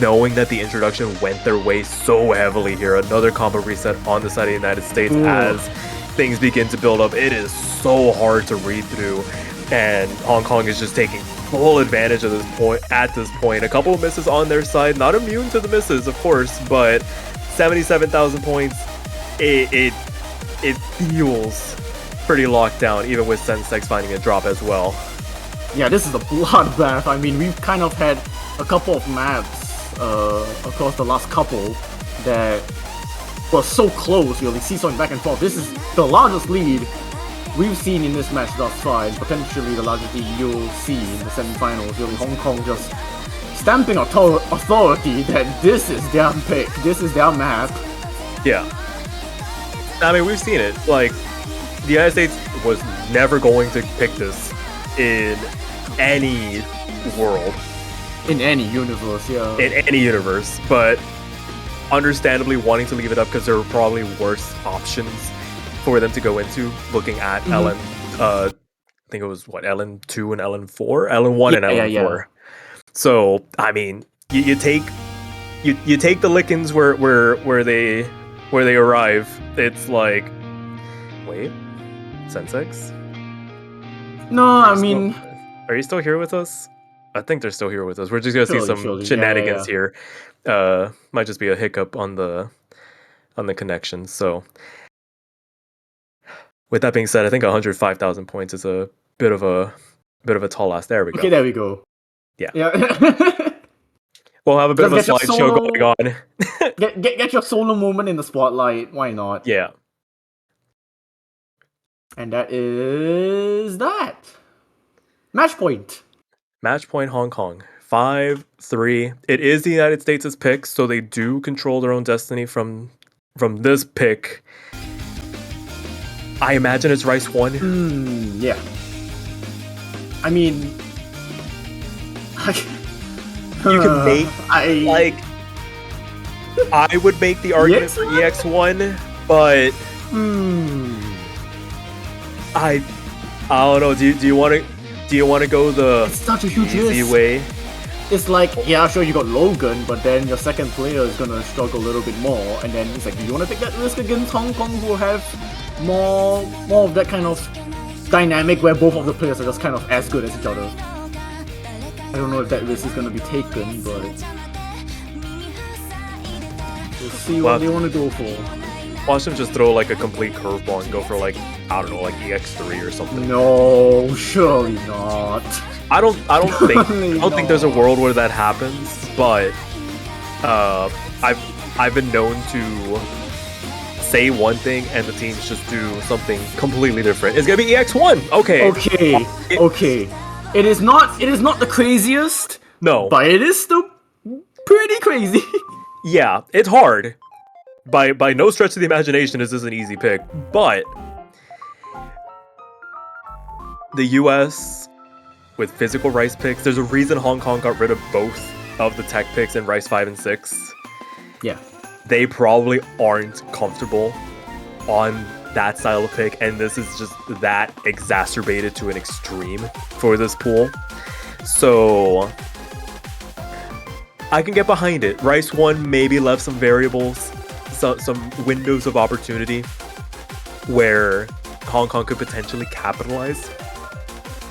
knowing that the introduction went their way so heavily here. Another combo reset on the side of the United States as things begin to build up. It is so hard to read through, and Hong Kong is just taking full advantage of this point. At this point, a couple of misses on their side, not immune to the misses, of course, but 77,000 points. It feels pretty locked down, even with Sensex finding a drop as well. Yeah, this is a bloodbath. I mean, we've kind of had a couple of maps across the last couple that were so close, really, seesawing back and forth. This is the largest lead we've seen in this match thus far, and potentially the largest lead you'll see in the semifinals. Really, Hong Kong just stamping authority that this is their pick, this is their map. Yeah. I mean, we've seen it. Like, the United States was never going to pick this in any world. In any universe, yeah. In any universe, but understandably wanting to leave it up because there were probably worse options for them to go into, looking at LN, I think it was LN2 and LN4? LN1 and LN4. Yeah. So, I mean, you take the lickings where they arrive. It's like, wait, Sensex? No, I mean, are you still here with us? I think they're still here with us. We're just gonna see some Surely. shenanigans Yeah. here. Might just be a hiccup on the connection. So, with that being said, I think 105,000 points is a bit of a tall ask. There we go. Okay, there we go. Yeah. Yeah. We'll have a bit of a Just get your slideshow going solo- on. Get your solo moment in the spotlight. Why not? Yeah. And that is that. Match point. Match point Hong Kong. 5-3. It is the United States' pick, so they do control their own destiny from this pick. I imagine it's Rice 1. Yeah. I mean, You can make I I would make the argument for EX1, but I don't know. Do you want to go the it's such a huge easy risk. way? It's like, yeah, sure, you got Logan, but then your second player is gonna struggle a little bit more, and then it's like, do you want to take that risk against Hong Kong, who have more of that kind of dynamic where both of the players are just kind of as good as each other? I don't know if that risk is gonna be taken, but we'll see what they want to go for. Watch them just throw like a complete curveball and go for like, I don't know, like EX3 or something. No, surely not. I don't think there's a world where that happens, but I've been known to say one thing and the teams just do something completely different. It's gonna be EX1. Okay. Okay. It is not the craziest. No. But it is still pretty crazy. Yeah, it's hard. By no stretch of the imagination is this an easy pick, but the US with physical Rice picks, there's a reason Hong Kong got rid of both of the tech picks in Rice 5 and 6. Yeah. They probably aren't comfortable on that style of pick, and this is just that exacerbated to an extreme for this pool. So I can get behind it. Rice 1 maybe left some variables, some windows of opportunity where Hong Kong could potentially capitalize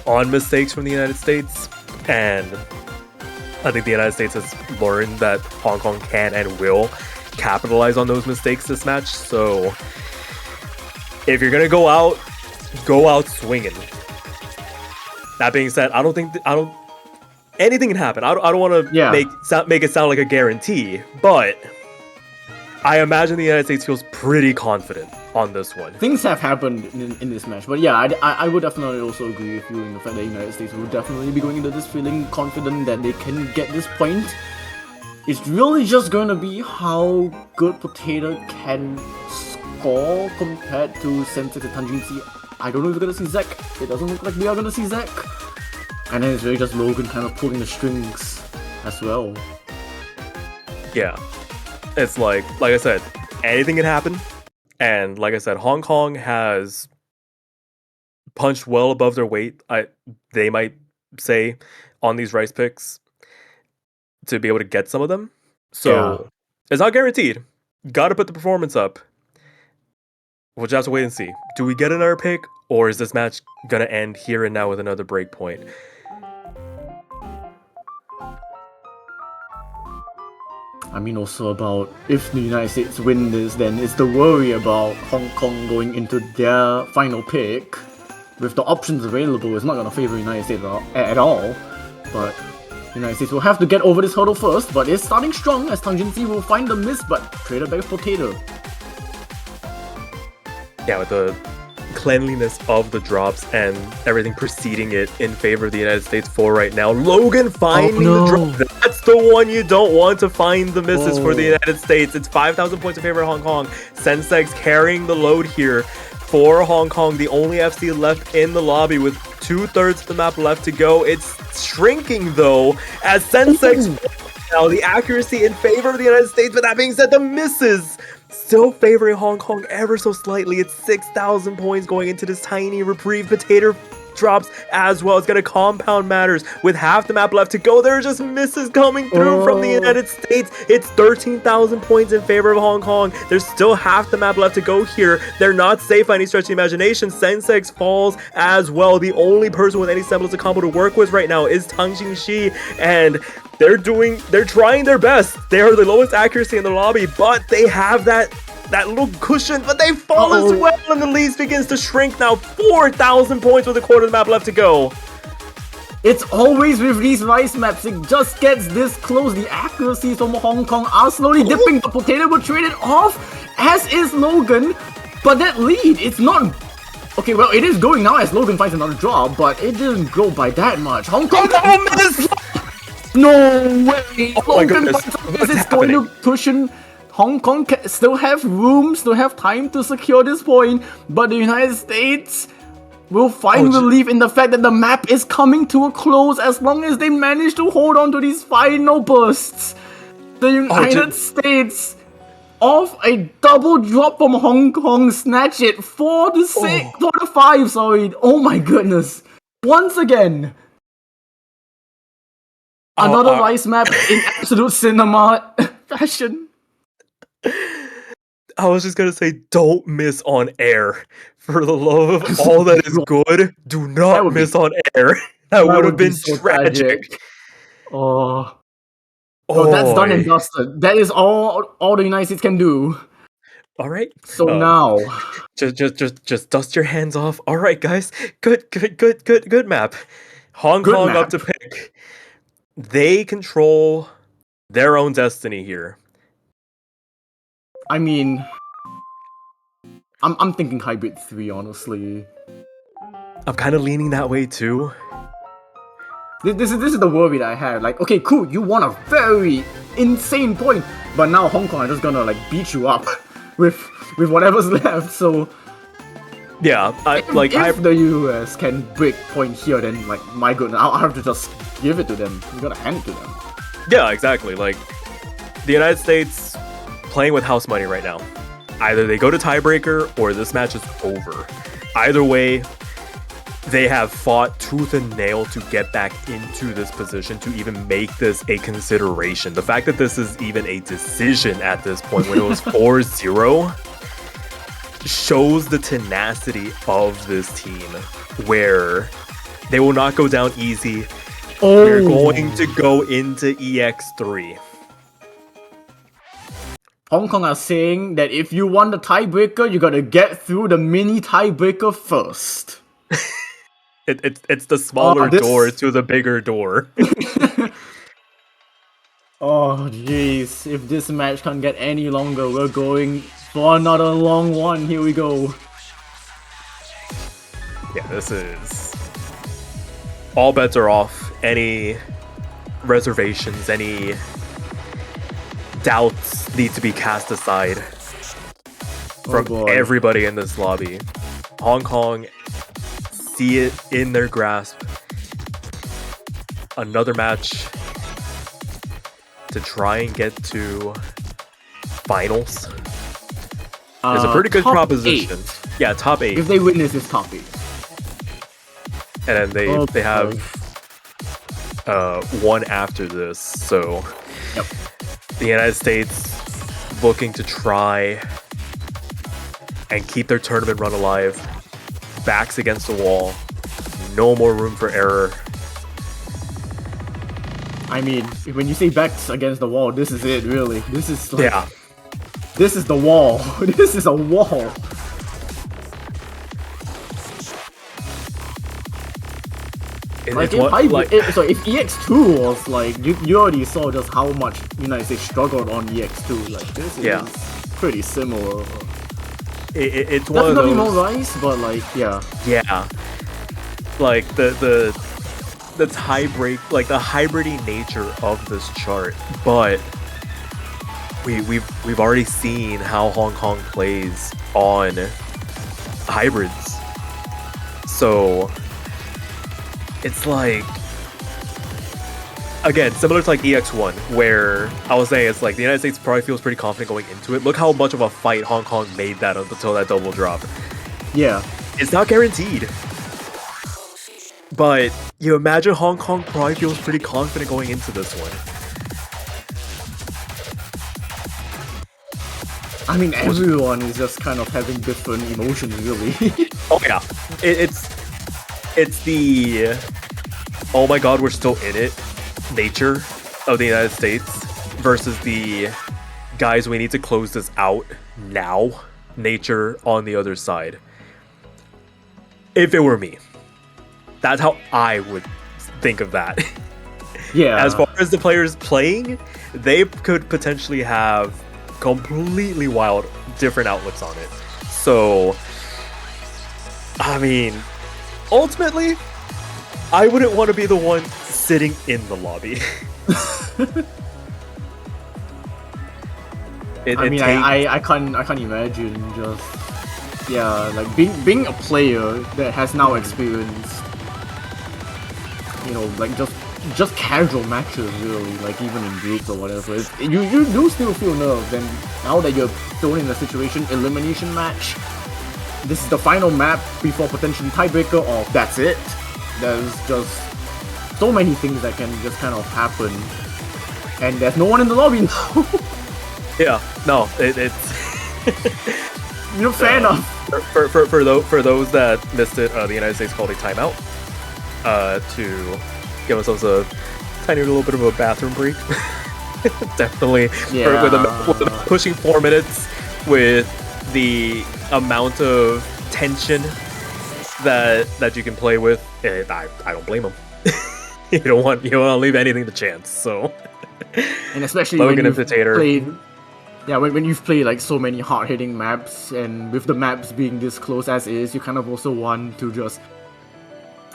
on mistakes from the United States, and I think the United States has learned that Hong Kong can and will capitalize on those mistakes this match. So if you're gonna go out swinging. That being said, anything can happen. I don't want to make it sound like a guarantee, but I imagine the United States feels pretty confident on this one. Things have happened in this match, but yeah, I would definitely also agree with you in the fact that the United States will definitely be going into this feeling confident that they can get this point. It's really just going to be how good Potato can score compared to Sensei and Tanjin. I don't know if we're going to see Zack. It doesn't look like we are going to see Zack. And then it's really just Logan kind of pulling the strings as well. Yeah. It's like I said, anything can happen. And like I said, Hong Kong has punched well above their weight, they might say, on these Rice picks to be able to get some of them. So it's not guaranteed. Got to put the performance up. We'll just have to wait and see. Do we get another pick, or is this match going to end here and now with another break point? I mean, also about if the United States win this, then it's the worry about Hong Kong going into their final pick. With the options available, it's not going to favor the United States at all. But the United States will have to get over this hurdle first, but it's starting strong as Tangency will find the miss, but traded back Potato. Yeah, with the cleanliness of the drops and everything preceding it in favor of the United States for right now. Logan finding the drop. That's the one you don't want to find the misses for the United States. It's 5,000 points in favor of Hong Kong. Sensei's carrying the load here for Hong Kong. The only FC left in the lobby with 2/3 of the map left to go. It's shrinking though as Sensei's now the accuracy in favor of the United States. But that being said, the misses still favoring Hong Kong ever so slightly. It's 6,000 points going into this tiny reprieve. Potato drops as well. It's going to compound matters. With half the map left to go, there are just misses coming through from the United States. It's 13,000 points in favor of Hong Kong. There's still half the map left to go here. They're not safe by any stretch of the imagination. Sensex falls as well. The only person with any semblance of combo to work with right now is Tang Jingxi, and they're trying their best. They are the lowest accuracy in the lobby, but they have that little cushion, but they fall as well, and the lead begins to shrink now. 4,000 points with a quarter of the map left to go. It's always with these rice maps, it just gets this close. The accuracies from Hong Kong are slowly dipping. The potato will trade it off, as is Logan, but that lead, it's not... Okay, well, it is going now as Logan finds another draw, but it didn't go by that much. Hong Kong... No way! Oh my goodness, This is going to cushion. Hong Kong still have room, still have time to secure this point, but the United States will find relief in the fact that the map is coming to a close as long as they manage to hold on to these final bursts. The United States, off a double drop from Hong Kong, snatch it 4-5, sorry. Oh my goodness. Once again, another rice map in absolute cinema fashion. I was just gonna say, don't miss on air. For the love of all that is good, do not miss on air. That would have been so tragic. Oh, that's done and dusted. That is all the United States can do. All right. So now, just dust your hands off. All right, guys. Good map. Hong Kong up to pick. They control their own destiny here. I mean, I'm thinking Hybrid 3, honestly. I'm kind of leaning that way too. This is the worry that I had. Like, okay, cool, you won a very insane point, but now Hong Kong are just gonna like beat you up with whatever's left. So yeah, if the US can break point here, then like my goodness, I'll have to just give it to them. I'm gonna hand it to them. Yeah, exactly. Like the United States playing with house money right now. Either they go to tiebreaker or this match is over. Either way, they have fought tooth and nail to get back into this position to even make this a consideration. The fact that this is even a decision at this point when it was 4-0 shows the tenacity of this team, where they will not go down easy. We're going to go into EX3. Hong Kong are saying that if you want the tiebreaker, you gotta get through the mini tiebreaker first. It's the smaller door to the bigger door. Oh jeez, if this match can't get any longer, we're going for another long one. Here we go. Yeah, this is... all bets are off. Any reservations, any doubts need to be cast aside from everybody in this lobby. Hong Kong see it in their grasp. Another match to try and get to finals is a pretty good proposition. 8. Yeah, top 8. If they win this, it's top 8. And then they have one after this, so yep. The United States looking to try and keep their tournament run alive. Backs against the wall. No more room for error. I mean, when you say backs against the wall, this is it, really. This is like, yeah. This is the wall. This is a wall. Like if EX2 was like, you already saw just how much United States struggled on EX2. Like this is pretty similar. It's one of those... more rice, but like yeah. Yeah. Like the tie break, like the hybridy nature of this chart, but we've already seen how Hong Kong plays on hybrids. So it's like, again, similar to like EX1, where I was saying it's like the United States probably feels pretty confident going into it. Look how much of a fight Hong Kong made that until that double drop. Yeah. It's not guaranteed. But you imagine Hong Kong probably feels pretty confident going into this one. I mean, everyone is just kind of having different emotions, really. Oh yeah, it's the oh my god, we're still in it nature of the United States versus the guys, we need to close this out now nature on the other side. If it were me, that's how I would think of that. Yeah. As far as the players playing, they could potentially have completely wild different outlooks on it. So, I mean, ultimately, I wouldn't want to be the one sitting in the lobby. I can't imagine just like being a player that has now experienced, you know, like just casual matches, really, like even in groups or whatever. You do still feel nerves, and now that you're thrown in a situation elimination match, this is the final map before potentially tiebreaker, or that's it. There's just so many things that can just kind of happen, and there's no one in the lobby now. Yeah, no, it's you know, fair enough. For those that missed it, the United States called a timeout to give themselves a tiny little bit of a bathroom break. Definitely, Yeah. with pushing 4 minutes, with the amount of tension that you can play with, I don't blame them. you don't want to leave anything to chance. So, And especially Logan when and you've Potato. played, when you've played like so many hard-hitting maps, and with the maps being this close as is, you kind of also want to just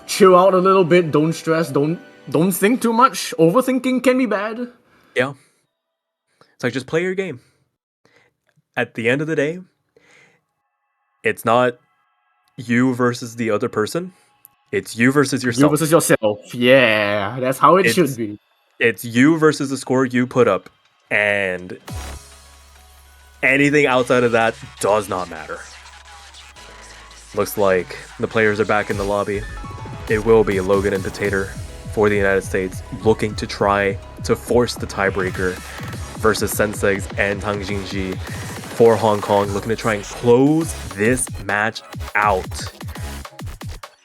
chill out a little bit. Don't stress. Don't think too much. Overthinking can be bad. Yeah, it's like just play your game. At the end of the day, it's not you versus the other person. It's you versus yourself. You versus yourself. Yeah, that's how it should be. It's you versus the score you put up, and anything outside of that does not matter. Looks like the players are back in the lobby. It will be Logan and Potato for the United States, looking to try to force the tiebreaker versus Sensegs and Tang Jingji for Hong Kong, looking to try and close this match out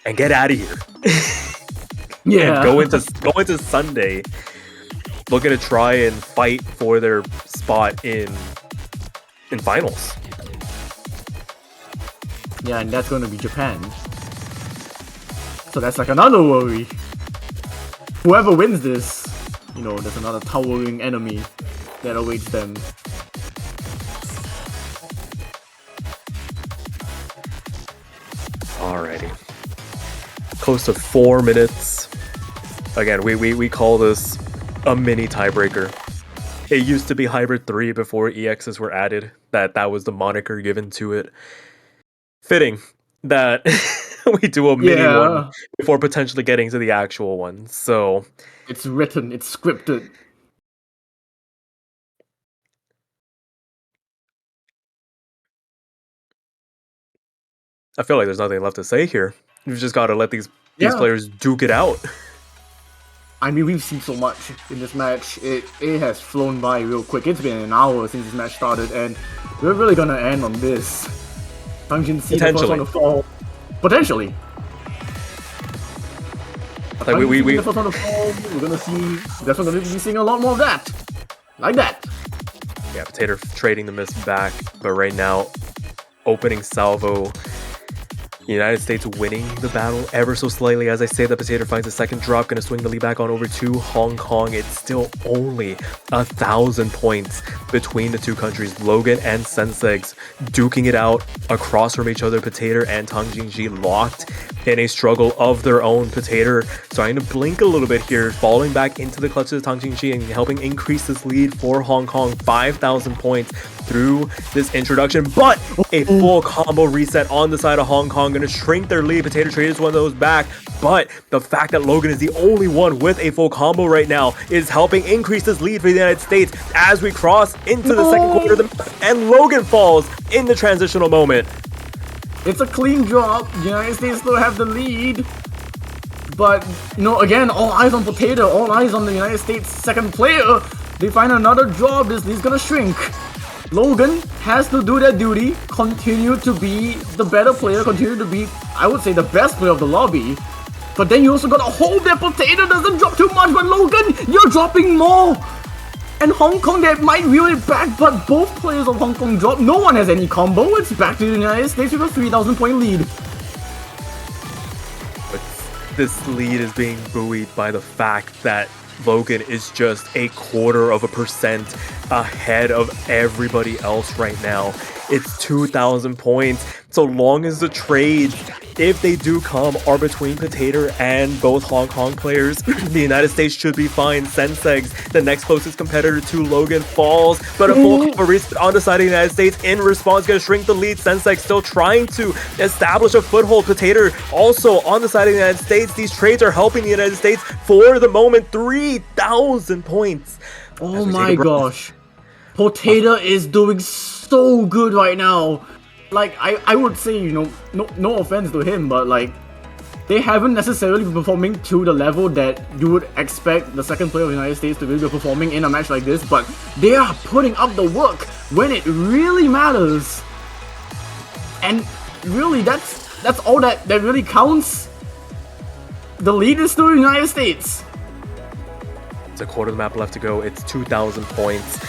and get out of here. Yeah. And go into Sunday looking to try and fight for their spot in finals. Yeah, and that's going to be Japan. So that's like another worry. Whoever wins this, you know, there's another towering enemy that awaits them. Alrighty. Close to 4 minutes. Again, we call this a mini tiebreaker. It used to be Hybrid 3 before EXs were added. That was the moniker given to it. Fitting that we do a mini one before potentially getting to the actual one. So it's written, it's scripted. I feel like there's nothing left to say here. You've just got to let these players duke it out. I mean, we've seen so much in this match. It has flown by real quick. It's been an hour since this match started, and we're really gonna end on this. Tang Jingji, the first one to fall. Potentially. Like the first one to fall. We're gonna see. That's gonna be seeing a lot more of that. Like that. Yeah, Potato trading the miss back, but right now, opening salvo. United States winning the battle ever so slightly. As I say, the Potato finds a second drop, gonna swing the lead back on over to Hong Kong. It's still only 1,000 points between the two countries. Logan and Sensegs duking it out across from each other. Potato and Tang Jingji locked in a struggle of their own. Potato starting to blink a little bit here, falling back into the clutches of Tang Jingji and helping increase this lead for Hong Kong. 5,000 points through this introduction, but a full combo reset on the side of Hong Kong, gonna shrink their lead. Potato Traders one of those back, but the fact that Logan is the only one with a full combo right now is helping increase this lead for the United States as we cross into the second quarter of the match, and Logan falls in the transitional moment. It's a clean drop. The United States still have the lead. But, again, all eyes on Potato, all eyes on the United States second player. They find another job, this lead's gonna shrink. Logan has to do their duty, continue to be the better player, continue to be, I would say, the best player of the lobby. But then you also gotta hope that Potato doesn't drop too much, but Logan, you're dropping more! And Hong Kong, they might reel it back, but both players of Hong Kong drop. No one has any combo, it's back to the United States with a 3,000 point lead. But this lead is being buoyed by the fact that Logan is just 0.25% ahead of everybody else right now. It's 2,000 points. So long as the trades, if they do come, are between Potato and both Hong Kong players, the United States should be fine. Sensegs, the next closest competitor to Logan, falls, but a full combo reset on the side of the United States. In response, gonna shrink the lead. Sensegs still trying to establish a foothold. Potato also on the side of the United States. These trades are helping the United States for the moment. 3,000 points. Oh my gosh. Potato is doing so good right now. Like, I would say, no offense to him, but like, they haven't necessarily been performing to the level that you would expect the second player of the United States to really be performing in a match like this, but they are putting up the work when it really matters. And really, that's all that really counts. The lead is still the United States. It's a quarter of the map left to go. It's 2,000 points.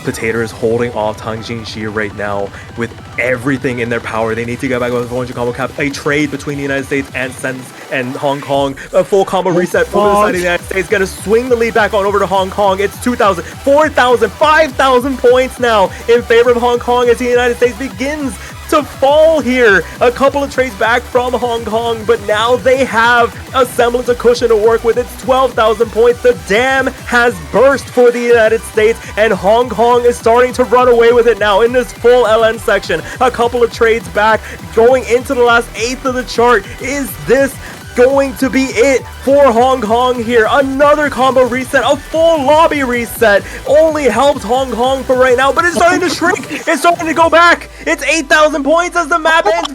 Potato is holding off Tang Jinxi right now with everything in their power. They need to get back with a 400 combo cap. A trade between the United States and Hong Kong. A full combo reset from the side of the United States. Gonna swing the lead back on over to Hong Kong. It's 2,000, 4,000, 5,000 points now in favor of Hong Kong as the United States begins to fall here. A couple of trades back from Hong Kong, but now they have a semblance of cushion to work with. It's 12,000 points. The dam has burst for the United States, and Hong Kong is starting to run away with it now in this full LN section. A couple of trades back, going into the last eighth of the chart. Is this going to be it for Hong Kong here? Another combo reset, a full lobby reset, only helps Hong Kong for right now, but it's starting to shrink. It's starting to go back. It's 8,000 points as the map ends.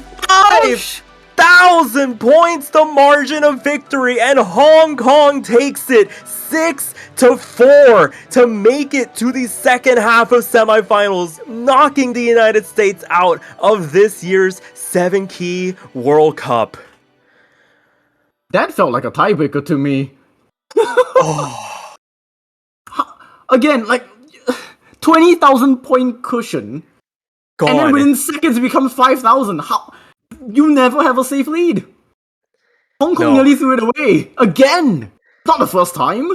5,000 points, the margin of victory, and Hong Kong takes it 6-4 to make it to the second half of semifinals, knocking the United States out of this year's 7-key World Cup. That felt like a tiebreaker to me. Again, like 20,000 point cushion, Gone. and then within seconds it becomes 5,000. How? You never have a safe lead. Hong Kong nearly threw it away again. Not the first time,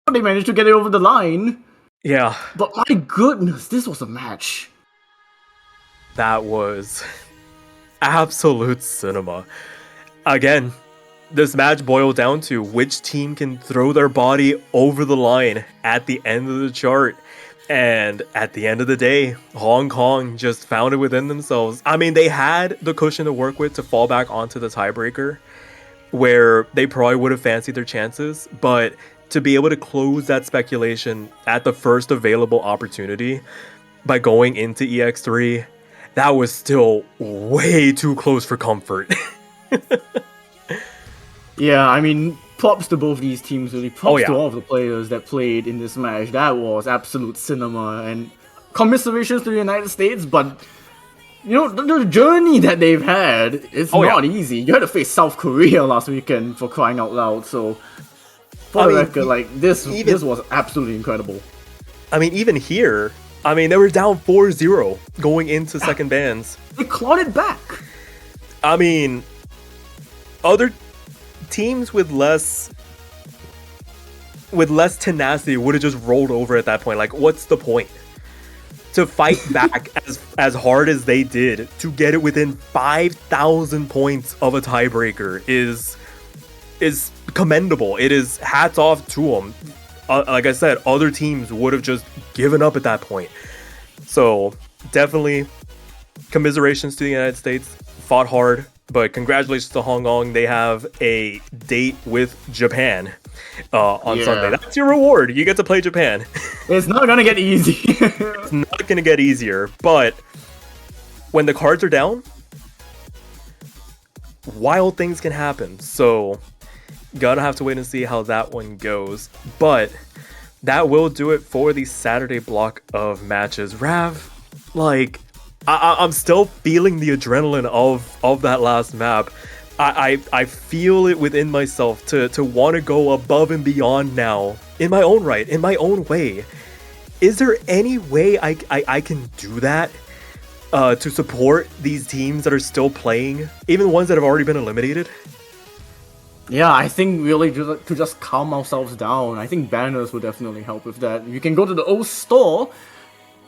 but they managed to get it over the line. Yeah. But my goodness, this was a match. That was absolute cinema. Again, this match boiled down to which team can throw their body over the line at the end of the chart. And at the end of the day, Hong Kong just found it within themselves. I mean, they had the cushion to work with to fall back onto the tiebreaker, where they probably would have fancied their chances. But to be able to close that speculation at the first available opportunity by going into EX3, that was still way too close for comfort. Yeah, I mean, props to both these teams, really. Props to all of the players that played in this match. That was absolute cinema, and commiserations to the United States, but, the journey that they've had is not easy. You had to face South Korea last weekend, for crying out loud, so for the record, this was absolutely incredible. I mean, even here, they were down 4-0 going into second bands. They clawed it back. I mean, other teams with less tenacity would have just rolled over at that point. Like, what's the point? To fight back as hard as they did to get it within 5,000 points of a tiebreaker is commendable. It is hats off to them. Like I said, other teams would have just given up at that point. So definitely commiserations to the United States. Fought hard. But congratulations to Hong Kong. They have a date with Japan on Sunday. That's your reward. You get to play Japan. It's not going to get easy. It's not going to get easier. But when the cards are down, wild things can happen. So Gonna have to wait and see how that one goes. But that will do it for the Saturday block of matches. Rav, like, I'm still feeling the adrenaline of that last map. I feel it within myself to want to go above and beyond now in my own right, in my own way. Is there any way I can do that to support these teams that are still playing, even ones that have already been eliminated? Yeah, I think really to just calm ourselves down. I think banners will definitely help with that. You can go to the old store,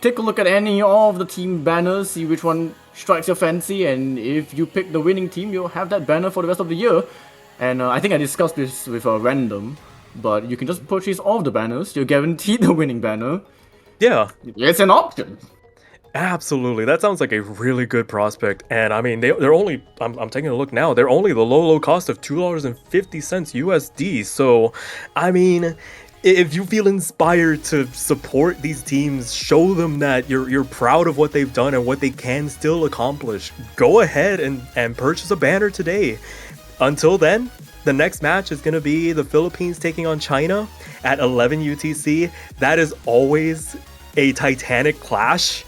take a look at any of the team banners, see which one strikes your fancy, and if you pick the winning team, you'll have that banner for the rest of the year. And I think I discussed this with a random, but you can just purchase all of the banners. You're guaranteed the winning banner. Yeah. It's an option. Absolutely, that sounds like a really good prospect. And I mean, they're only, I'm taking a look now, they're only the low cost of $2.50 USD. So, I mean, if you feel inspired to support these teams, show them that you're proud of what they've done and what they can still accomplish, go ahead and purchase a banner today. Until then, the next match is going to be the Philippines taking on China at 11 UTC. That is always a titanic clash.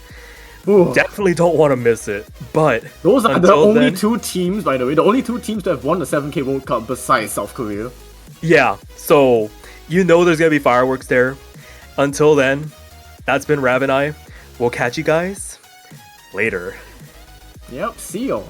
Ooh. Definitely don't want to miss it. But those are the only then, two teams, by the way, the only two teams to have won the 7K World Cup besides South Korea. Yeah, so you know there's going to be fireworks there. Until then, that's been Rav and I. We'll catch you guys later. Yep, see y'all.